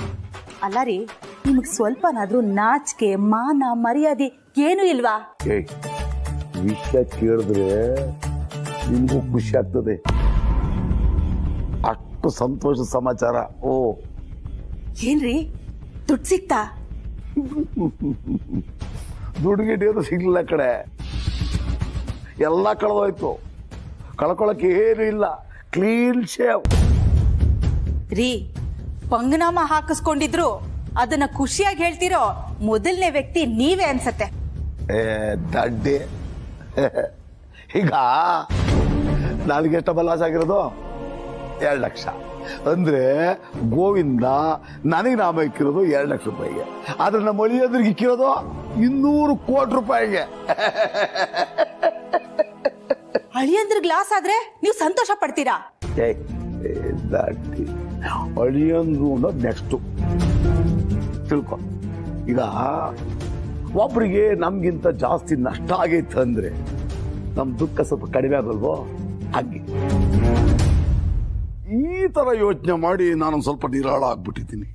ಅಲ್ಲ ರೀ, ನಿಮಗ್ ಸ್ವಲ್ಪನಾದ್ರೂ ನಾಚಿಕೆ ಮಾನ ಮರ್ಯಾದೆ ಏನು ಇಲ್ವಾ? ವಿಷಯ ಕೇಳಿದ್ರೆ ನಿಮ್ಗೂ ಖುಷಿ ಆಗ್ತದೆ. ಅಷ್ಟು ಸಂತೋಷ ಸಮಾಚಾರ. ಓ ಏನ್ರಿ ದುಡ್ಡು ಸಿಕ್ತಾ? ದುಡ್ಡು ಗಿಡ್ಡು ಸಿಗ್ಲಿಲ್ಲ ಕಡೆ, ಎಲ್ಲ ಕಳೆದೋಯ್ತು. ಕಳ್ಕೊಳಕ್ಕೆ ಏನು ಇಲ್ಲ, ಕ್ಲೀನ್ ಶೇವ್. ರೀ, ಪಂಗನಾಮ ಹಾಕಿಸ್ಕೊಂಡಿದ್ರು ಅದನ್ನ ಖುಷಿಯಾಗಿ ಹೇಳ್ತಿರೋ ಮೊದಲನೇ ವ್ಯಕ್ತಿ ನೀವೇ ಅನ್ಸತ್ತೆ. ದಡ್ಡಿ. ಈಗ ನಾಲ್ಗೆ ಎಷ್ಟಪ್ಪ ಲಾಸ್ ಆಗಿರೋದು? 2 ಲಕ್ಷ ಅಂದ್ರೆ ಗೋವಿಂದ ನನಗೆ ನಾಮ ಇಕ್ಕಿರೋದು 2 ಲಕ್ಷ ರೂಪಾಯಿಗೆ. ಆದ್ರೆ ನಮ್ಮ ಅಳಿಯೋದ್ರಿಗೆ ಇಕ್ಕಿರೋದು 200 ಕೋಟಿ ರೂಪಾಯಿಗೆ. ಅಳಿಯಂದ್ರಿಗೆ ಲಾಸ್ ಆದ್ರೆ ನೀವು ಸಂತೋಷ ಪಡ್ತೀರಾ? ಅಳಿಯಂದ್ರು ಅನ್ನೋದು ನೆಕ್ಸ್ಟ್ ತಿಳ್ಕೊ. ಈಗ ಒಬ್ರಿಗೆ ನಮ್ಗಿಂತ ಜಾಸ್ತಿ ನಷ್ಟ ಆಗೈತೆ ಅಂದ್ರೆ ನಮ್ ದುಃಖ ಸ್ವಲ್ಪ ಕಡಿಮೆ ಆಗಲ್ವೋ? ಹಾಗೆ ಈ ತರ ಯೋಚನೆ ಮಾಡಿ ನಾನು ಸ್ವಲ್ಪ ನಿರಾಳ ಆಗ್ಬಿಟ್ಟಿದ್ದೀನಿ.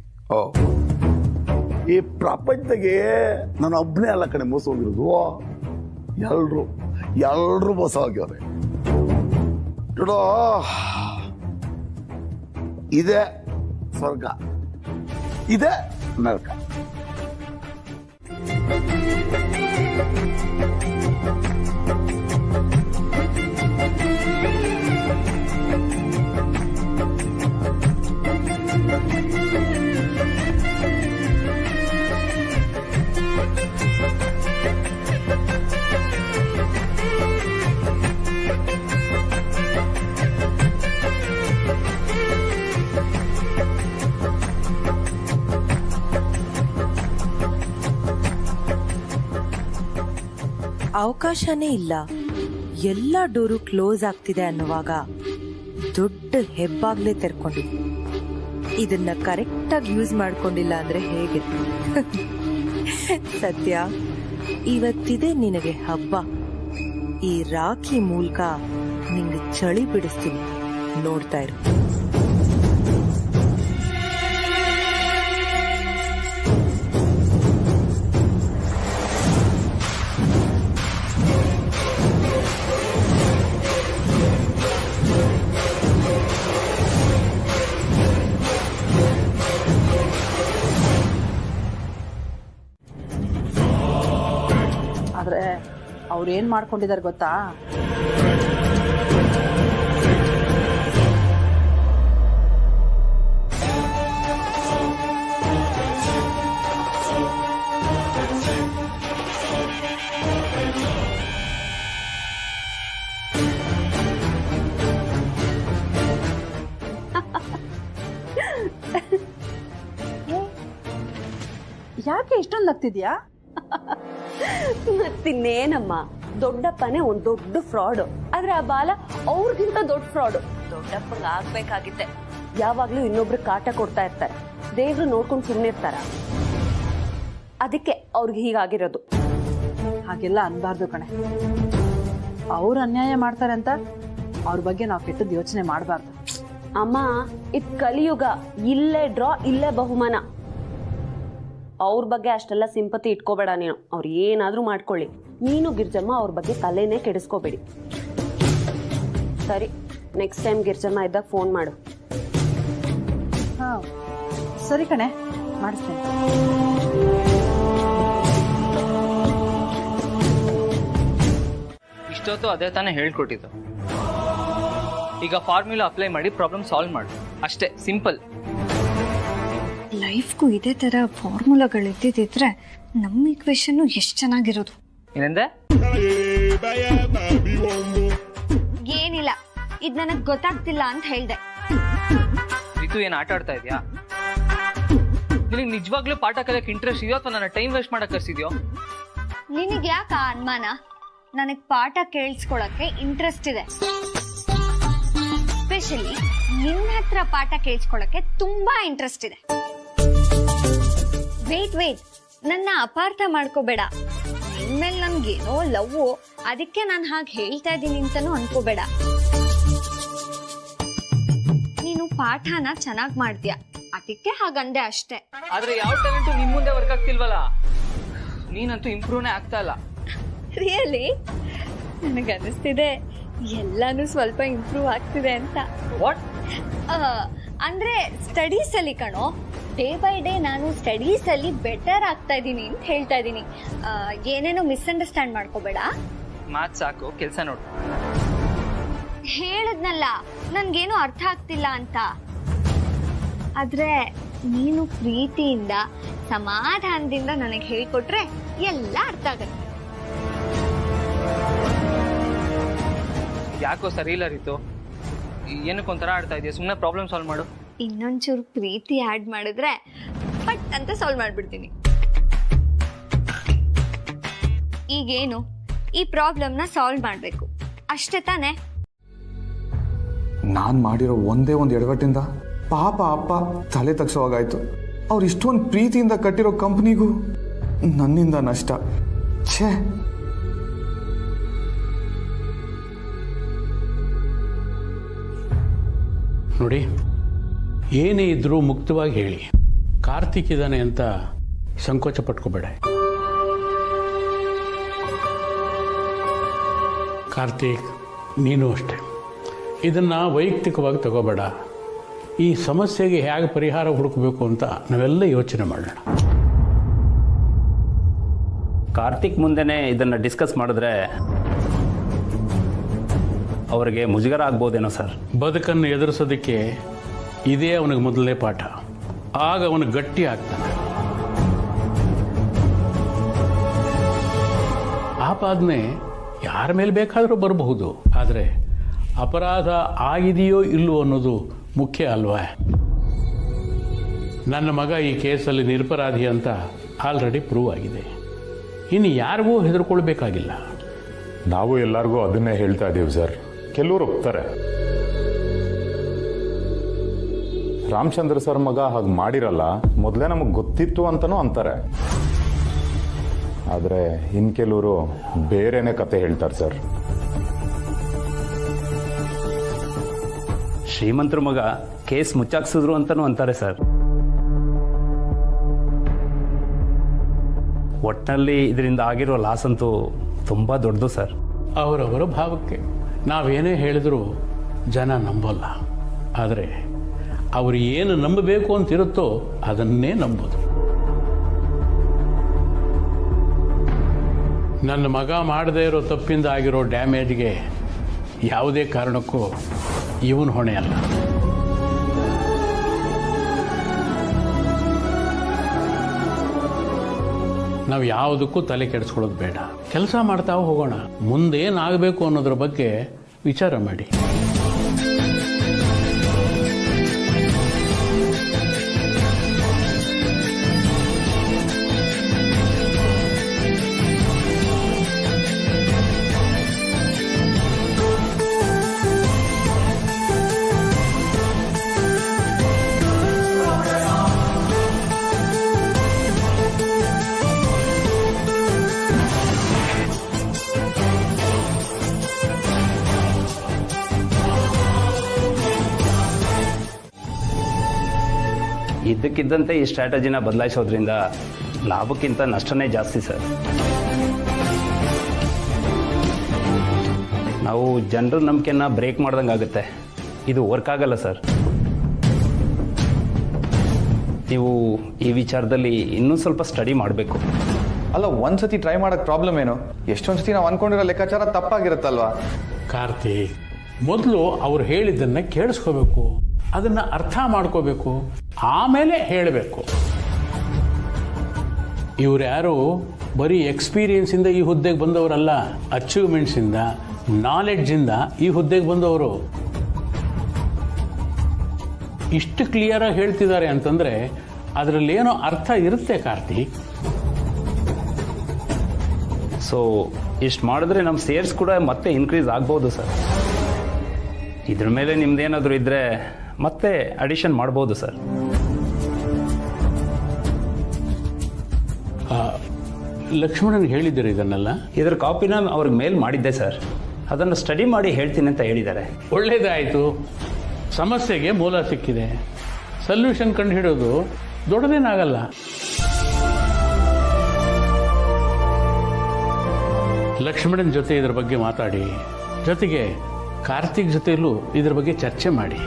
ಈ ಪ್ರಪಂಚದಾಗೆ ನಾನು ಒಬ್ಬನೇ ಅಲ್ಲ ಕಡೆ ಮೋಸ ಹೋಗಿರೋದು. ಎಲ್ರು ಮೋಸ ಹೋಗ್ಯವ್ರೆ. ನೋಡೋ, ಇದೆ ಸ್ವರ್ಗ, ಇದೆ ನರಕ. ಅವಕಾಶನೇ ಇಲ್ಲ, ಎಲ್ಲ ಡೋರು ಕ್ಲೋಸ್ ಆಗ್ತಿದೆ ಅನ್ನುವಾಗ ದೊಡ್ಡ ಹೆಬ್ಬಾಗ್ಲೇ ತೆರ್ಕೊಂಡಿದ್ವಿ. ಇದನ್ನ ಕರೆಕ್ಟಾಗಿ ಯೂಸ್ ಮಾಡ್ಕೊಂಡಿಲ್ಲ ಅಂದ್ರೆ ಹೇಗೆ? ಸತ್ಯ, ಇವತ್ತಿದೆ ನಿನಗೆ ಹಬ್ಬ. ಈ ರಾಖಿ ಮೂಲಕ ನಿಂಗೆ ಚಳಿ ಬಿಡಿಸ್ತೀನಿ, ನೋಡ್ತಾ ಇರು. ಆದ್ರೆ ಅವ್ರು ಏನ್ ಮಾಡ್ಕೊಂಡಿದ್ದಾರೆ ಗೊತ್ತಾ? ಯಾಕೆ ಇಷ್ಟೊಂದು ನಗ್ತಿದ್ಯಾ? ಮತ್ತಿನ್ನೇನಮ್ಮ, ದೊಡ್ಡಪ್ಪನೇ ಒಂದ್ ದೊಡ್ಡ ಫ್ರಾಡ್. ಆದ್ರೆ ಆ ಬಾಲ ಅವ್ರಿಗಿಂತ ದೊಡ್ಡ ಫ್ರಾಡ್. ದೊಡ್ಡಪ್ಪಂಗ ಆಗ್ಬೇಕಾಗಿತ್ತೆ. ಯಾವಾಗ್ಲೂ ಇನ್ನೊಬ್ರು ಕಾಟ ಕೊಡ್ತಾ ಇರ್ತಾರೆ, ದೇವ್ರು ನೋಡ್ಕೊಂಡು ಸುಮ್ಮನೆ ಇರ್ತಾರ. ಅದಕ್ಕೆ ಅವ್ರಿಗೆ ಹೀಗಾಗಿರೋದು. ಹಾಗೆಲ್ಲ ಅನ್ಬಾರ್ದು ಕಣೆ. ಅವ್ರು ಅನ್ಯಾಯ ಮಾಡ್ತಾರೆ ಅಂತ ಅವ್ರ ಬಗ್ಗೆ ನಾವು ಕೆಟ್ಟದ್ದು ಯೋಚನೆ ಮಾಡಬಾರ್ದು. ಅಮ್ಮ, ಇದ್ ಕಲಿಯುಗ. ಇಲ್ಲೇ ಡ್ರಾ, ಇಲ್ಲೇ ಬಹುಮಾನ. ಅವ್ರ ಬಗ್ಗೆ ಅಷ್ಟೆಲ್ಲ ಸಿಂಪತಿ ಇಟ್ಕೋಬೇಡ ನೀನು. ಅವ್ರು ಏನಾದ್ರೂ ಮಾಡ್ಕೊಳ್ಳಿ, ನೀನು ಗಿರ್ಜಮ್ಮ ಅವ್ರ ಬಗ್ಗೆ ತಲೆನೇ ಕೆಡಿಸ್ಕೋಬೇಡಿ. ಸರಿ, ನೆಕ್ಸ್ಟ್ ಟೈಮ್ ಗಿರ್ಜಮ್ಮ ಇದ್ದಾಗ ಫೋನ್ ಮಾಡು. ಹಾ ಸರಿ ಕಣೆ, ಮಾಡಿಸ್ತೇನೆ. ಇಷ್ಟೊತ್ತು ಅದೇ ತಾನೇ ಹೇಳ್ಕೊಟ್ಟಿದ್ದು. ಈಗ ಫಾರ್ಮುಲಾ ಅಪ್ಲೈ ಮಾಡಿ ಪ್ರಾಬ್ಲಮ್ ಸಾಲ್ವ್ ಮಾಡು ಅಷ್ಟೇ, ಸಿಂಪಲ್. ಲೈಫ್ಗೂ ಇದೇ ತರ ಫಾರ್ಮುಲಾಗಳಿದ್ದಿದ್ರೆ ನಮ್ಮ ಈಕ್ವೇಶನ್ ಎಷ್ಟು ಚೆನ್ನಾಗಿರೋದು. ಏನಂದೆ? ಏನಿಲ್ಲ, ಇದ್ ನನಗ್ ಗೊತ್ತಾಗ್ತಿಲ್ಲ ಅಂತ ಹೇಳ್ದೆ. ರಿತು ಏನ್ ಆಟ ಆಡ್ತಾ ಇದೆಯಾ? ನಿನಗೆ ನಿಜವಾಗ್ಲೂ ಪಾಠ ಕಲಿಯಕ್ಕೆ ಇಂಟ್ರೆಸ್ಟ್ ಇದೆಯೋ ಅಥವಾ ನನ್ನ ಟೈಮ್ ವೇಸ್ಟ್ ಮಾಡಕ್ ಕರ್ಸಿದ್ಯೋ? ನಿನಗ್ ಯಾಕ ಅನುಮಾನ? ನನಗ್ ಪಾಠ ಕೇಳಿಸ್ಕೊಳಕ್ಕೆ ಇಂಟ್ರೆಸ್ಟ್ ಇದೆ. ಸ್ಪೆಷಲಿ ನಿನ್ನ ಹತ್ರ ಪಾಠ ಕೇಳಿಸ್ಕೊಳಕ್ಕೆ ತುಂಬಾ ಇಂಟ್ರೆಸ್ಟ್ ಇದೆ. ವೇಟ್, ನನ್ನ ಅಪಾರ್ಥ ಮಾಡ್ಕೋಬೇಡ. ಇನ್ಮೇಲೆ ನನ್ಗೇನೋ ಲವ್, ಅದಕ್ಕೆ ನಾನು ಹಾಗೆ ಹೇಳ್ತಾ ಇದ್ದೀನಿ ಅಂತಾನು ಅನ್ಕೋಬೇಡ. ನೀನು ಪಾಠನ ಚೆನ್ನಾಗ್ ಮಾಡ್ತೀಯ, ಅದಕ್ಕೆ ಹಾಗಂದೆ ಅಷ್ಟೇ. ಆದ್ರೆ ಯಾವ ಟ್ಯಾಲೆಂಟು ನಿಮ್ ಮುಂದೆ ವರ್ಕ್ ಆಗ್ತಿಲ್ವಲ್ಲ. ನೀನಂತೂ ಇಂಪ್ರೂವ್ನೇ ಆಗ್ತಾ ಇಲ್ಲ. ರಿಯಲಿ ನನಗೆ ಅನಿಸ್ತಿದೆ ಎಲ್ಲಾನು ಸ್ವಲ್ಪ ಇಂಪ್ರೂವ್ ಆಗ್ತಿದೆ ಅಂತ. ವಾಟ್? ಅಂದ್ರೆ ಸ್ಟಡೀಸ್ ಅಲ್ಲಿ ಕಣೋ. ಡೇ ಬೈ ಡೇ ನಾನು ಸ್ಟಡೀಸ್ ಅಲ್ಲಿ ಬೆಟರ್ ಆಗ್ತಾ ಇದ್ದೀನಿ ಅಂತ ಹೇಳ್ತಾ ಇದ್ದೀನಿ. ಏನೇನೋ ಮಿಸ್ಅಂಡರ್ಸ್ಟ್ಯಾಂಡ್ ಮಾಡ್ಕೋಬೇಡ. ಮಾತ್ ಸಾಕು, ಕೆಲ್ಸ ನೋಡು. ಹೇಳದ್ನಲ್ಲ ನನ್ಗೇನು ಅರ್ಥ ಆಗ್ತಿಲ್ಲ ಅಂತ. ಆದ್ರೆ ನೀನು ಪ್ರೀತಿಯಿಂದ ಸಮಾಧಾನದಿಂದ ನನಗೆ ಹೇಳ್ಕೊಟ್ರೆ ಎಲ್ಲ ಅರ್ಥ ಆಗತ್ತೆ. ಯಾಕೋ ಸರಿ ಇಲ್ಲ ರೀತು, ಏನಕ್ಕೊಂಥರ ಆಡ್ತಾ ಇದೆಯಾ? ಸುಮ್ಮನೆ ಪ್ರಾಬ್ಲಮ್ ಸಾಲ್ವ್ ಮಾಡು. ಇನ್ನೊಂಚೂರು ಪ್ರೀತಿ ಆಡ್ ಮಾಡಿದ್ರೆ ಪಟ್ ಅಂತ ಸಾಲ್ವ್ ಮಾಡ್ಬಿಡ್ತೀನಿ. ಈಗೇನು, ಈ ಪ್ರಾಬ್ಲಮ್ನ ಸಾಲ್ವ್ ಮಾಡ್ಬೇಕು ಅಷ್ಟೇ ತಾನೆ? ನಾನ್ ಮಾಡಿರೋ ಒಂದೇ ಒಂದು ಎಡವಟ್ಟಿಂದ ಪಾಪ ಅಪ್ಪ ತಲೆ ತಗ್ಸೋವಾಗಾಯ್ತು. ಅವ್ರು ಇಷ್ಟೊಂದು ಪ್ರೀತಿಯಿಂದ ಕಟ್ಟಿರೋ ಕಂಪ್ನಿಗೂ ನನ್ನಿಂದ ನಷ್ಟ. ಛೇ. ನೋಡಿ, ಏನೇ ಇದ್ರೂ ಮುಕ್ತವಾಗಿ ಹೇಳಿ. ಕಾರ್ತಿಕ್ ಇದ್ದಾನೆ ಅಂತ ಸಂಕೋಚ ಪಟ್ಕೋಬೇಡ. ಕಾರ್ತಿಕ್, ನೀನು ಅಷ್ಟೆ. ಇದನ್ನು ವೈಯಕ್ತಿಕವಾಗಿ ತಗೋಬೇಡ. ಈ ಸಮಸ್ಯೆಗೆ ಹೇಗೆ ಪರಿಹಾರ ಹುಡುಕಬೇಕು ಅಂತ ನಾವೆಲ್ಲ ಯೋಚನೆ ಮಾಡೋಣ. ಕಾರ್ತಿಕ್ ಮುಂದೆನೇ ಇದನ್ನು ಡಿಸ್ಕಸ್ ಮಾಡಿದ್ರೆ ಅವರಿಗೆ ಮುಜುಗರ ಆಗ್ಬೋದೇನೋ ಸರ್. ಬದುಕನ್ನು ಎದುರಿಸೋದಕ್ಕೆ ಇದೇ ಅವನಿಗೆ ಮೊದಲನೇ ಪಾಠ. ಆಗ ಅವನು ಗಟ್ಟಿ ಆಗ್ತಾನೆ. ಆಪಾದನೆ ಯಾರ ಮೇಲೆ ಬೇಕಾದರೂ ಬರಬಹುದು, ಆದರೆ ಅಪರಾಧ ಆಗಿದೆಯೋ ಇಲ್ಲವೋ ಅನ್ನೋದು ಮುಖ್ಯ ಅಲ್ವಾ? ನನ್ನ ಮಗ ಈ ಕೇಸಲ್ಲಿ ನಿರಪರಾಧಿ ಅಂತ ಆಲ್ರೆಡಿ ಪ್ರೂವ್ ಆಗಿದೆ. ಇನ್ನು ಯಾರಿಗೂ ಹೆದರ್ಕೊಳ್ಬೇಕಾಗಿಲ್ಲ. ನಾವು ಎಲ್ಲರಿಗೂ ಅದನ್ನೇ ಹೇಳ್ತಾ ಇದ್ದೀವಿ ಸರ್. ಕೆಲವರು ಒಪ್ತಾರೆ. ರಾಮಚಂದ್ರ ಸರ್ ಮಗ ಹಾಗೆ ಮಾಡಿರಲ್ಲ, ಮೊದಲೇ ನಮಗೆ ಗೊತ್ತಿತ್ತು ಅಂತನೂ ಅಂತಾರೆ. ಆದರೆ ಇನ್ನು ಕೆಲವರು ಬೇರೆನೇ ಕತೆ ಹೇಳ್ತಾರೆ ಸರ್. ಶ್ರೀಮಂತರ ಮಗ ಕೇಸ್ ಮುಚ್ಚಾಕ್ಸಿದ್ರು ಅಂತನೂ ಅಂತಾರೆ ಸರ್. ಒಟ್ಟಿನಲ್ಲಿ ಇದರಿಂದ ಆಗಿರೋ ಲಾಸ್ ಅಂತೂ ತುಂಬ ದೊಡ್ಡದು ಸರ್. ಅವರವರ ಭಾವಕ್ಕೆ ನಾವೇನೇ ಹೇಳಿದರೂ ಜನ ನಂಬಲ್ಲ. ಆದರೆ ಅವರು ಏನು ನಂಬಬೇಕು ಅಂತಿರುತ್ತೋ ಅದನ್ನೇ ನಂಬೋದು. ನನ್ನ ಮಗ ಮಾಡದೇ ಇರೋ ತಪ್ಪಿಂದ ಆಗಿರೋ ಡ್ಯಾಮೇಜ್ಗೆ ಯಾವುದೇ ಕಾರಣಕ್ಕೂ ಇವನು ಹೊಣೆ ಅಲ್ಲ. ನಾವು ಯಾವುದಕ್ಕೂ ತಲೆ ಕೆಡಿಸ್ಕೊಳ್ಳೋದು ಬೇಡ. ಕೆಲಸ ಮಾಡ್ತಾ ಹೋಗೋಣ. ಮುಂದೇನಾಗಬೇಕು ಅನ್ನೋದ್ರ ಬಗ್ಗೆ ವಿಚಾರ ಮಾಡಿ. ಇದ್ದಕ್ಕಿದ್ದಂತೆ ಈ ಸ್ಟ್ರಾಟಜಿನ ಬದಲಾಯಿಸೋದ್ರಿಂದ ಲಾಭಕ್ಕಿಂತ ನಷ್ಟನೇ ಜಾಸ್ತಿ ಸರ್. ನಾವು ಜನರ ನಂಬಿಕೆನ ಬ್ರೇಕ್ ಮಾಡ್ದಂಗೆ ಆಗುತ್ತೆ. ಇದು ವರ್ಕ್ ಆಗಲ್ಲ ಸರ್. ನೀವು ಈ ವಿಚಾರದಲ್ಲಿ ಇನ್ನೂ ಸ್ವಲ್ಪ ಸ್ಟಡಿ ಮಾಡಬೇಕು. ಅಲ್ಲ, ಒಂದ್ಸತಿ ಟ್ರೈ ಮಾಡಕ್ ಪ್ರಾಬ್ಲಮ್ ಏನು? ಎಷ್ಟೊಂದು ಸತಿ ನಾವು ಅನ್ಕೊಂಡಿರೋ ಲೆಕ್ಕಾಚಾರ ತಪ್ಪಾಗಿರುತ್ತಲ್ವಾ? ಕಾರ್ತಿಕ್, ಮೊದಲು ಅವ್ರು ಹೇಳಿದ್ದನ್ನ ಕೇಳಿಸ್ಕೋಬೇಕು, ಅದನ್ನ ಅರ್ಥ ಮಾಡ್ಕೋಬೇಕು, ಆಮೇಲೆ ಹೇಳಬೇಕು. ಇವ್ರು ಯಾರು ಬರೀ ಎಕ್ಸ್ಪೀರಿಯನ್ಸಿಂದ ಈ ಹುದ್ದೆಗೆ ಬಂದವರಲ್ಲ, ಅಚೀವ್ಮೆಂಟ್ಸಿಂದ, ನಾಲೆಡ್ಜಿಂದ ಈ ಹುದ್ದೆಗೆ ಬಂದವರು. ಇಷ್ಟು ಕ್ಲಿಯರಾಗಿ ಹೇಳ್ತಿದ್ದಾರೆ ಅಂತಂದ್ರೆ ಅದರಲ್ಲಿ ಏನೋ ಅರ್ಥ ಇರುತ್ತೆ ಕಾರ್ತಿಕ್. ಸೊ ಇಷ್ಟು ಮಾಡಿದ್ರೆ ನಮ್ಮ ಸೇಲ್ಸ್ ಕೂಡ ಮತ್ತೆ ಇನ್ಕ್ರೀಸ್ ಆಗ್ಬೋದು ಸರ್. ಇದ್ರ ಮೇಲೆ ನಿಮ್ದೇನಾದರೂ ಇದ್ದರೆ ಮತ್ತೆ ಅಡಿಷನ್ ಮಾಡ್ಬೋದು ಸರ್. ಲಕ್ಷ್ಮಣನ್ ಹೇಳಿದ್ದೀರಿ ಇದನ್ನೆಲ್ಲ? ಇದ್ರ ಕಾಪಿನ ಅವ್ರಿಗೆ ಮೇಲ್ ಮಾಡಿದ್ದೆ ಸರ್. ಅದನ್ನು ಸ್ಟಡಿ ಮಾಡಿ ಹೇಳ್ತೀನಿ ಅಂತ ಹೇಳಿದ್ದಾರೆ. ಒಳ್ಳೇದಾಯಿತು. ಸಮಸ್ಯೆಗೆ ಮೂಲ ಸಿಕ್ಕಿದೆ. ಸೊಲ್ಯೂಷನ್ ಕಂಡು ಹಿಡೋದು ದೊಡ್ಡದೇನಾಗಲ್ಲ. ಲಕ್ಷ್ಮಣನ್ ಜೊತೆ ಇದ್ರ ಬಗ್ಗೆ ಮಾತಾಡಿ, ಜೊತೆಗೆ ಕಾರ್ತಿಕ್ ಜೊತೆಯಲ್ಲೂ ಇದ್ರ ಬಗ್ಗೆ ಚರ್ಚೆ ಮಾಡಿ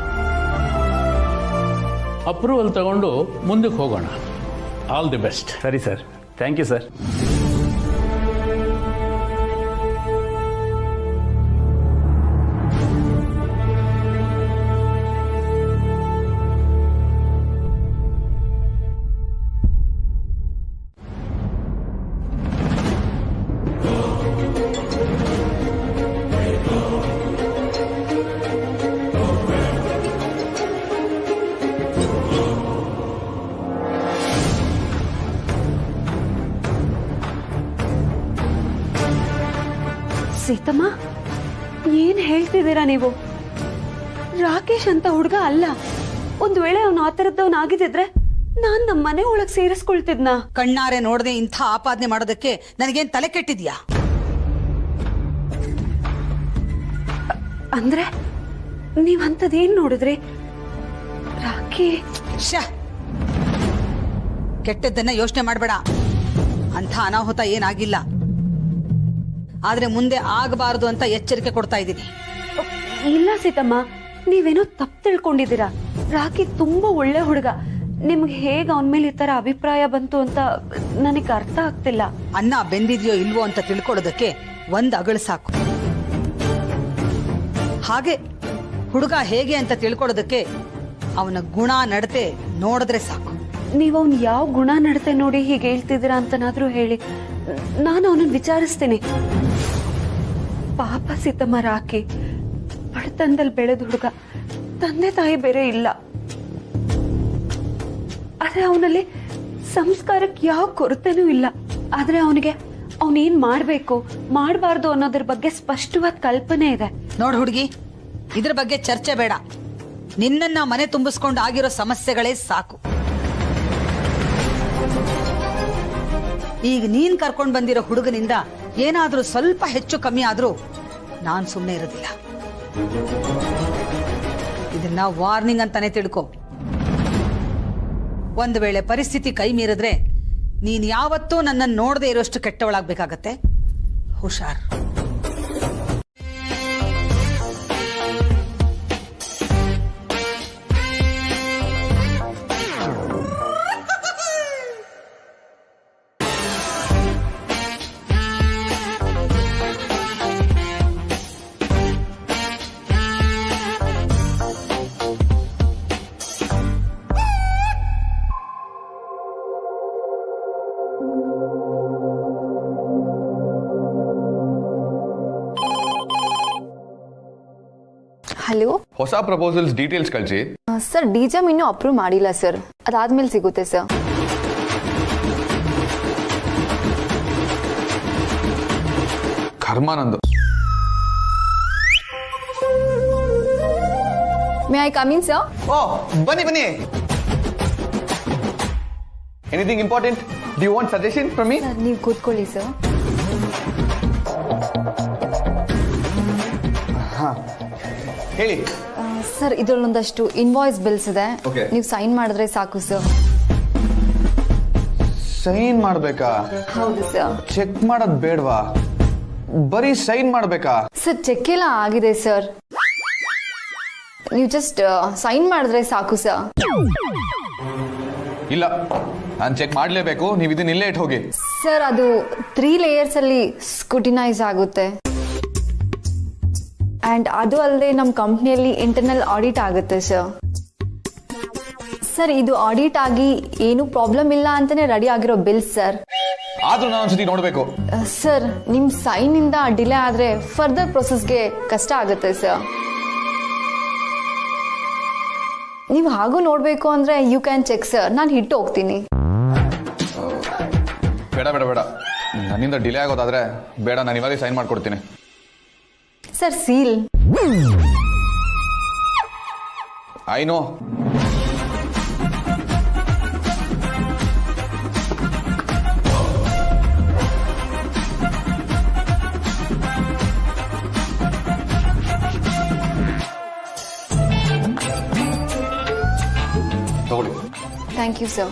ಅಪ್ರೂವಲ್ ತಗೊಂಡು ಮುಂದಕ್ಕೆ ಹೋಗೋಣ. All the best. ಸರಿ sir, thank you sir. Seethamma, ಏನ್ ಹೇಳ್ತಿದ್ದೀರಾ ನೀವು? ರಾಕೇಶ್ ಅಂತ ಹುಡುಗ ಅಲ್ಲ. ಒಂದ್ ವೇಳೆ ಅವನು ಆ ಥರದ್ದವನಾಗಿದ್ದಿದ್ರೆ ನಾನ್ ನಮ್ಮ ಮನೆ ಒಳಗ್ ಸೇರಿಸ್ಕೊಳ್ತಿದ್ನ. ಕಣ್ಣಾರೆ ನೋಡದೆ ಇಂಥ ಆಪಾದನೆ ಮಾಡೋದಕ್ಕೆ ನನಗೇನ್ ತಲೆ ಕೆಟ್ಟಿದ್ಯಾ? ಅಂದ್ರೆ ನೀವಂತದೇನ್ ನೋಡಿದ್ರಿ? ರಾಕಿ ಕೆಟ್ಟದ್ದನ್ನ ಯೋಚನೆ ಮಾಡ್ಬೇಡ. ಅಂಥ ಅನಾಹುತ ಏನಾಗಿಲ್ಲ, ಆದ್ರೆ ಮುಂದೆ ಆಗಬಾರದು ಅಂತ ಎಚ್ಚರಿಕೆ ಕೊಡ್ತಾ ಇದ್ದೀನಿ. ಇಲ್ಲ ಸೀತಮ್ಮ, ನೀವೇನೋ ತಪ್ಪು ತಿಳ್ಕೊಂಡಿದ್ದೀರಾ. ರಾಕಿ ತುಂಬಾ ಒಳ್ಳೆ ಹುಡುಗ. ನಿಮ್ಗೆ ಹೇಗೆ ಅವನ ಮೇಲೆ ಈ ತರ ಅಭಿಪ್ರಾಯ ಬಂತು ಅಂತ ನನಗೆ ಅರ್ಥ ಆಗ್ತಿಲ್ಲ. ಅನ್ನ ಬೆಂದಿದ್ಯೋ ಇಲ್ವೋ ಅಂತ ತಿಳ್ಕೊಳ್ಳೋದಕ್ಕೆ ಒಂದ್ ಅಗಳು ಸಾಕು. ಹಾಗೆ ಹುಡುಗ ಹೇಗೆ ಅಂತ ತಿಳ್ಕೊಳ್ಳೋದಕ್ಕೆ ಅವನ ಗುಣ ನಡತೆ ನೋಡಿದ್ರೆ ಸಾಕು. ನೀವು ಅವ್ನ್ ಯಾವ ಗುಣ ನಡತೆ ನೋಡಿ ಹೀಗೆ ಹೇಳ್ತಿದ್ದೀರಾ ಅಂತನಾದ್ರೂ ಹೇಳಿ, ನಾನು ಅವನನ್ನ ವಿಚಾರಿಸ್ತೀನಿ. ಪಾಪ ಸೀತಮ್ಮ, ರಾಕಿ ಬಡತನದಲ್ಲಿ ಬೆಳೆದ ಹುಡುಗ, ತಂದೆ ತಾಯಿ ಬೇರೆ ಇಲ್ಲ. ಆದ್ರೆ ಅವನಲ್ಲಿ ಸಂಸ್ಕಾರಕ್ಕೆ ಯಾವ ಕೊರತೆನೂ ಇಲ್ಲ. ಆದ್ರೆ ಅವನಿಗೆ ಅವನೇನ್ ಮಾಡ್ಬೇಕು ಮಾಡಬಾರ್ದು ಅನ್ನೋದ್ರ ಬಗ್ಗೆ ಸ್ಪಷ್ಟವಾದ ಕಲ್ಪನೆ ಇದೆ. ನೋಡ್ ಹುಡುಗಿ, ಇದ್ರ ಬಗ್ಗೆ ಚರ್ಚೆ ಬೇಡ. ನಿನ್ನನ್ನ ಮನೆ ತುಂಬಿಸ್ಕೊಂಡು ಆಗಿರೋ ಸಮಸ್ಯೆಗಳೇ ಸಾಕು. ಈಗ ನೀನ್ ಕರ್ಕೊಂಡ್ ಬಂದಿರೋ ಹುಡುಗನಿಂದ ಏನಾದ್ರೂ ಸ್ವಲ್ಪ ಹೆಚ್ಚು ಕಮ್ಮಿ ಆದ್ರೂ ನಾನ್ ಸುಮ್ಮನೆ ಇರೋದಿಲ್ಲ. ಇದನ್ನ ವಾರ್ನಿಂಗ್ ಅಂತಾನೆ ತಿಳ್ಕೊ. ಒಂದು ವೇಳೆ ಪರಿಸ್ಥಿತಿ ಕೈ ಮೀರಿದ್ರೆ ನೀನ್ ಯಾವತ್ತೂ ನನ್ನನ್ನು ನೋಡದೆ ಇರೋಷ್ಟು ಕೆಟ್ಟವಳಾಗ್ಬೇಕಾಗತ್ತೆ. ಹುಷಾರ್. ಹಲೋ, ಹೊಸ ಪ್ರಪೋಸಲ್ಸ್ ಡೀಟೇಲ್ಸ್ ಕಳಿಸಿ. ಸರ್ ಡಿಜಮ್ ಇನ್ನೂ ಅಪ್ರೂವ್ ಮಾಡಿಲ್ಲ ಸರ್, ಅದಾದ್ಮೇಲೆ ಸಿಗುತ್ತೆ ಸರ್. ಕರ್ಮ ನಂದು. May I come in sir? ಓ ಬನ್ನಿ ಬನ್ನಿ. Anything important? Do you want suggestion from me? ನೀವು ಕೂತ್ಕೊಳ್ಳಿ ಸರ್. ಹೇಳಿ ಸರ್ ಇದರಲ್ಲೊಂದಷ್ಟು ಇನ್ವಾಯ್ಸ್ ಬಿಲ್ಸ್ ಇದೆ, Okay. ನೀವು ಸೈನ್ ಮಾಡಿದ್ರೆ ಸಾಕು ಸರ್. ಸೈನ್ ಮಾಡ್ಬೇಕಾ? ಹೌದು ಸರ್. ಚೆಕ್ ಮಾಡೋದ್ ಬೇಡವಾ? ಬರೀ ಸೈನ್ ಮಾಡ್ಬೇಕಾ? ಸರ್ ಚೆಕ್ ಎಲ್ಲ ಆಗಿದೆ ಸರ್, ನೀವು ಜಸ್ಟ್ ಸೈನ್ ಮಾಡಿದ್ರೆ ಸಾಕು ಸರ್. ಇಲ್ಲ, ನಾನು ಚೆಕ್ ಮಾಡ್ಲೇಬೇಕು. ನೀವು ಇದನ್ನ ಇಲ್ಲೇ ಇಟ್ಟು ಹೋಗಿ. ಸರ್ ಅದು 3 layers ಅಲ್ಲಿ ಸ್ಕ್ರೂಟಿನೈಸ್ ಆಗುತ್ತೆ, ಅಂಡ್ ಅದು ಅಲ್ಲದೆ ನಮ್ಮ ಕಂಪ್ನಿಯಲ್ಲಿ ಇಂಟರ್ನಲ್ ಆಡಿಟ್ ಆಗುತ್ತೆ ಸರ್. ಸರ್ ಇದು ಆಡಿಟ್ ಆಗಿ ಏನು ಪ್ರಾಬ್ಲಮ್ ಇಲ್ಲ ಅಂತಾನೆ ರೆಡಿ ಆಗಿರೋ ಬಿಲ್ ಸರ್. ಆದ್ರೂ ನಾನು ಒಂದ್ಸತಿ ನೋಡ್ಬೇಕು. ಸರ್ ನಿಮ್ ಸೈನ್ ಇಂದ ಡಿಲೇ ಆದ್ರೆ ಫರ್ದರ್ ಪ್ರೊಸೆಸ್ಗೆ ಕಷ್ಟ ಆಗುತ್ತೆ ಸರ್. ನೀವು ಹಾಗೂ ನೋಡ್ಬೇಕು ಅಂದ್ರೆ ಯು ಕ್ಯಾನ್ ಚೆಕ್ ಸರ್, ನಾನು ಹಿಟ್ಟು ಹೋಗ್ತೀನಿ. ಬೇಡ ಬೇಡ ಬೇಡ, ನನ್ನಿಂದ ಡಿಲೇ ಆಗೋದಾದ್ರೆ ಬೇಡ, ನಾನು ಇವಾಗ ಸೈನ್ ಮಾಡ್ಕೊಡ್ತೀನಿ. Sir seal. I know. ತಗೊಳ್ಳಿ. Thank you sir.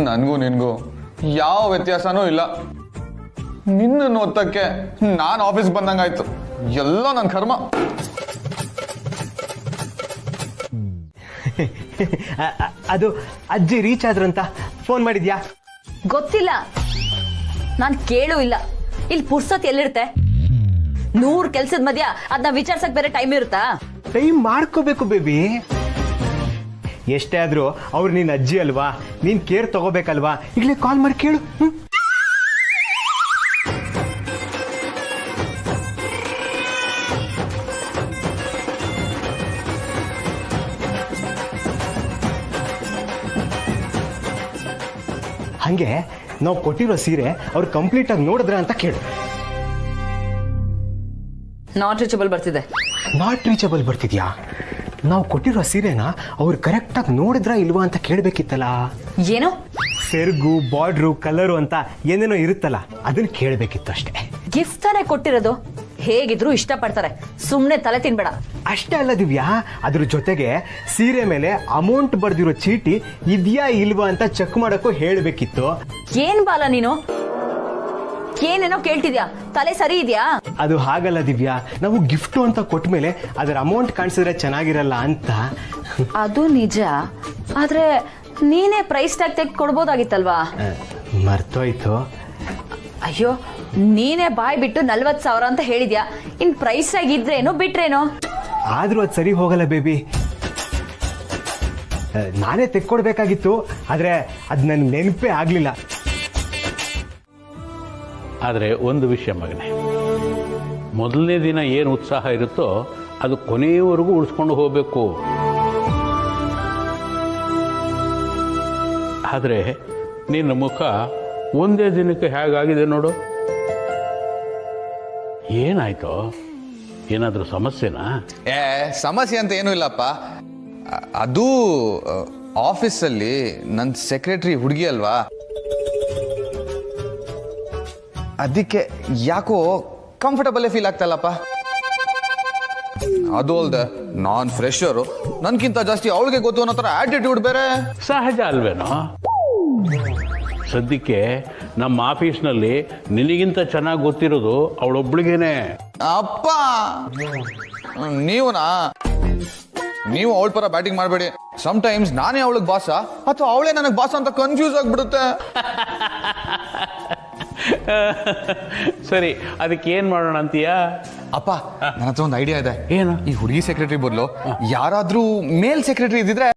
ನನಗೂ ನಿನ್ಗೂ ಯಾವ ವ್ಯತ್ಯಾಸನೂ ಇಲ್ಲ. ನಿನ್ನ ಓದ್ತಕ್ಕೆ ನಾನು ಆಫೀಸ್ ಬಂದಂಗಾಯ್ತು. ಎಲ್ಲ ನನ್ನ ಕರ್ಮ. ಅದು ಅಜ್ಜಿ ರೀಚ್ ಆದ್ರಂತ ಫೋನ್ ಮಾಡಿದ್ಯಾ? ಗೊತ್ತಿಲ್ಲ, ನಾನು ಕೇಳೂ ಇಲ್ಲ. ಇಲ್ಲಿ ಪುರ್ಸತ್ ಎಲ್ಲಿರುತ್ತೆ? 100 ಕೆಲ್ಸದ ಮಧ್ಯ ಅದನ್ನ ವಿಚಾರಿಸಕ್ ಬೇರೆ ಟೈಮ್ ಇರುತ್ತಾ? ಟೈಮ್ ಮಾಡ್ಕೋಬೇಕು ಬೇಬಿ. ಎಷ್ಟೇ ಆದ್ರೂ ಅವ್ರು ನಿನ್ನ ಅಜ್ಜಿ ಅಲ್ವಾ, ನೀನ್ ಕೇರ್ ತಗೋಬೇಕಲ್ವಾ? ಈಗಲೇ ಕಾಲ್ ಮಾಡಿ ಕೇಳು. ಹಂಗೆ ನಾವು ಕೊಟ್ಟಿರೋ ಸೀರೆ ಅವ್ರು ಕಂಪ್ಲೀಟ್ ಆಗಿ ನೋಡಿದ್ರ ಅಂತ ಕೇಳು. ನಾಟ್ ರೀಚಬಲ್ ಬರ್ತಿದೆ. ನಾಟ್ ರೀಚಬಲ್ ಬರ್ತಿದ್ಯಾ? ನಾವು ಕೊಟ್ಟಿರೋ ಸೀರೆನ ಅವ್ರು ಕರೆಕ್ಟ್ ಆಗಿ ನೋಡಿದ್ರ ಇಲ್ವಾ ಅಂತ ಕೇಳ್ಬೇಕಿತ್ತಲ್ಲ. ಏನು? ಸೆರ್ಗು, ಬಾರ್ಡ್ರು, ಕಲರು ಅಂತ ಏನೇನೋ ಇರುತ್ತಲ್ಲ, ಅದನ್ನ ಕೇಳ್ಬೇಕಿತ್ತು ಅಷ್ಟೇ. ಗಿಫ್ಟ್ ತಾನೇ ಕೊಟ್ಟಿರೋದು, ಹೇಗಿದ್ರು ಇಷ್ಟಪಡ್ತಾರೆ. ಸುಮ್ನೆ ತಲೆ ತಿನ್ಬೇಡ. ಅಷ್ಟೇ ಅಲ್ಲ ದಿವ್ಯಾ, ಅದ್ರ ಜೊತೆಗೆ ಸೀರೆ ಮೇಲೆ ಅಮೌಂಟ್ ಬರ್ದಿರೋ ಚೀಟಿ ಇದ್ಯಾ ಇಲ್ವಾ ಅಂತ ಚೆಕ್ ಮಾಡಕ್ಕೂ ಹೇಳ್ಬೇಕಿತ್ತು. ಏನ್ ಬಾಲ ನೀನು, ಏನೇನೋ ಕೇಳ್ತಿದ್ಯಾ? ತಲೆ ಸರಿ ಇದ್ಯಾ? ಅದು ಹಾಗಲ್ಲ ದಿವ್ಯಾ, ನಾವು ಗಿಫ್ಟ್ ಅಂತ ಕೊಟ್ಮೇಲೆ ಅದರ ಅಮೌಂಟ್ ಕಾಣಿಸಿದ್ರೆ ಚೆನ್ನಾಗಿರಲ್ಲ ಅಂತ. ಅದು ನಿಜ, ಆದ್ರೆ ನೀನೇ ಪ್ರೈಸ್ ಟ್ಯಾಗ್ ತೆಗೆದು ಕೊಡ್ಬೋದಾಗಿತ್ತಲ್ವಾ? ಮರ್ತೋಯ್ತು. ಅಯ್ಯೋ, ನೀನೇ ಬಾಯ್ ಬಿಟ್ಟು 40,000 ಅಂತ ಹೇಳಿದ್ಯಾ. ಇನ್ ಪ್ರೈಸ್ ಟ್ಯಾಗ್ ಇದ್ರೇನೋ ಬಿಟ್ರೇನೋ. ಆದ್ರೂ ಅದು ಸರಿ ಹೋಗಲ್ಲ ಬೇಬಿ. ನಾನೇ ತೆಕ್ಕೊಡ್ಬೇಕಾಗಿತ್ತು, ಆದ್ರೆ ಅದ್ ನನ್ಗೆ ನೆನಪೇ ಆಗ್ಲಿಲ್ಲ. ಆದರೆ ಒಂದು ವಿಷಯ ಮಗನೇ, ಮೊದಲನೇ ದಿನ ಏನು ಉತ್ಸಾಹ ಇರುತ್ತೋ ಅದು ಕೊನೆಯವರೆಗೂ ಉಳಿಸ್ಕೊಂಡು ಹೋಗಬೇಕು. ಆದರೆ ನಿನ್ನ ಮುಖ ಒಂದೇ ದಿನಕ್ಕೆ ಹೇಗಾಗಿದೆ ನೋಡು. ಏನಾಯ್ತು? ಏನಾದರೂ ಸಮಸ್ಯೆನಾ? ಸಮಸ್ಯೆ ಅಂತ ಏನೂ ಇಲ್ಲಪ್ಪ. ಅದು ಆಫೀಸಲ್ಲಿ ನನ್ನ ಸೆಕ್ರೆಟರಿ ಹುಡುಗಿ ಅಲ್ವಾ, ಅದಕ್ಕೆ ಯಾಕೋ ಕಂಫರ್ಟಬಲ್ ಫೀಲ್ ಆಗ್ತಲ್ಲಪ್ಪ. ಅದು ಅಲ್ದೆ ನಾನ್ ಫ್ರೆಶರು, ನನ್ಕಿಂತ ಜಾಸ್ತಿ ಅವಳಿಗೆ ಗೊತ್ತು ಅನ್ನೋ ಥರ ಆಟಿಟ್ಯೂಡ್ ಬೇರೆ. ಸಹಜ ಅಲ್ವೇನೋ? ಸದ್ಯಕ್ಕೆ ನಮ್ಮ ಆಫೀಸ್ನಲ್ಲಿ ನಿನಗಿಂತ ಚೆನ್ನಾಗಿ ಗೊತ್ತಿರೋದು ಅವಳೊಬ್ಳಿಗೇನೆ. ಅಪ್ಪ ನೀವು ಅವಳ ಪರ ಬ್ಯಾಟಿಂಗ್ ಮಾಡಬೇಡಿ. ಸಮ್ಟೈಮ್ಸ್ ನಾನೇ ಅವಳಿಗೆ ಬಾಸ ಅಥವಾ ಅವಳೇ ನನಗೆ ಬಾಸ ಅಂತ ಕನ್ಫ್ಯೂಸ್ ಆಗ್ಬಿಡುತ್ತೆ. ಸರಿ, ಅದಕ್ಕೆ ಏನ್ ಮಾಡೋಣ ಅಂತೀಯಾ? ಅಪ್ಪ, ನನ್ನ ಹತ್ರ ಒಂದು ಐಡಿಯಾ ಇದೆ. ಏನು? ಈ ಹುಡುಗಿ ಸೆಕ್ರೆಟರಿ ಬದಲು ಯಾರಾದ್ರೂ ಮೇಲ್ ಸೆಕ್ರೆಟರಿ ಇದ್ದಿದ್ರೆ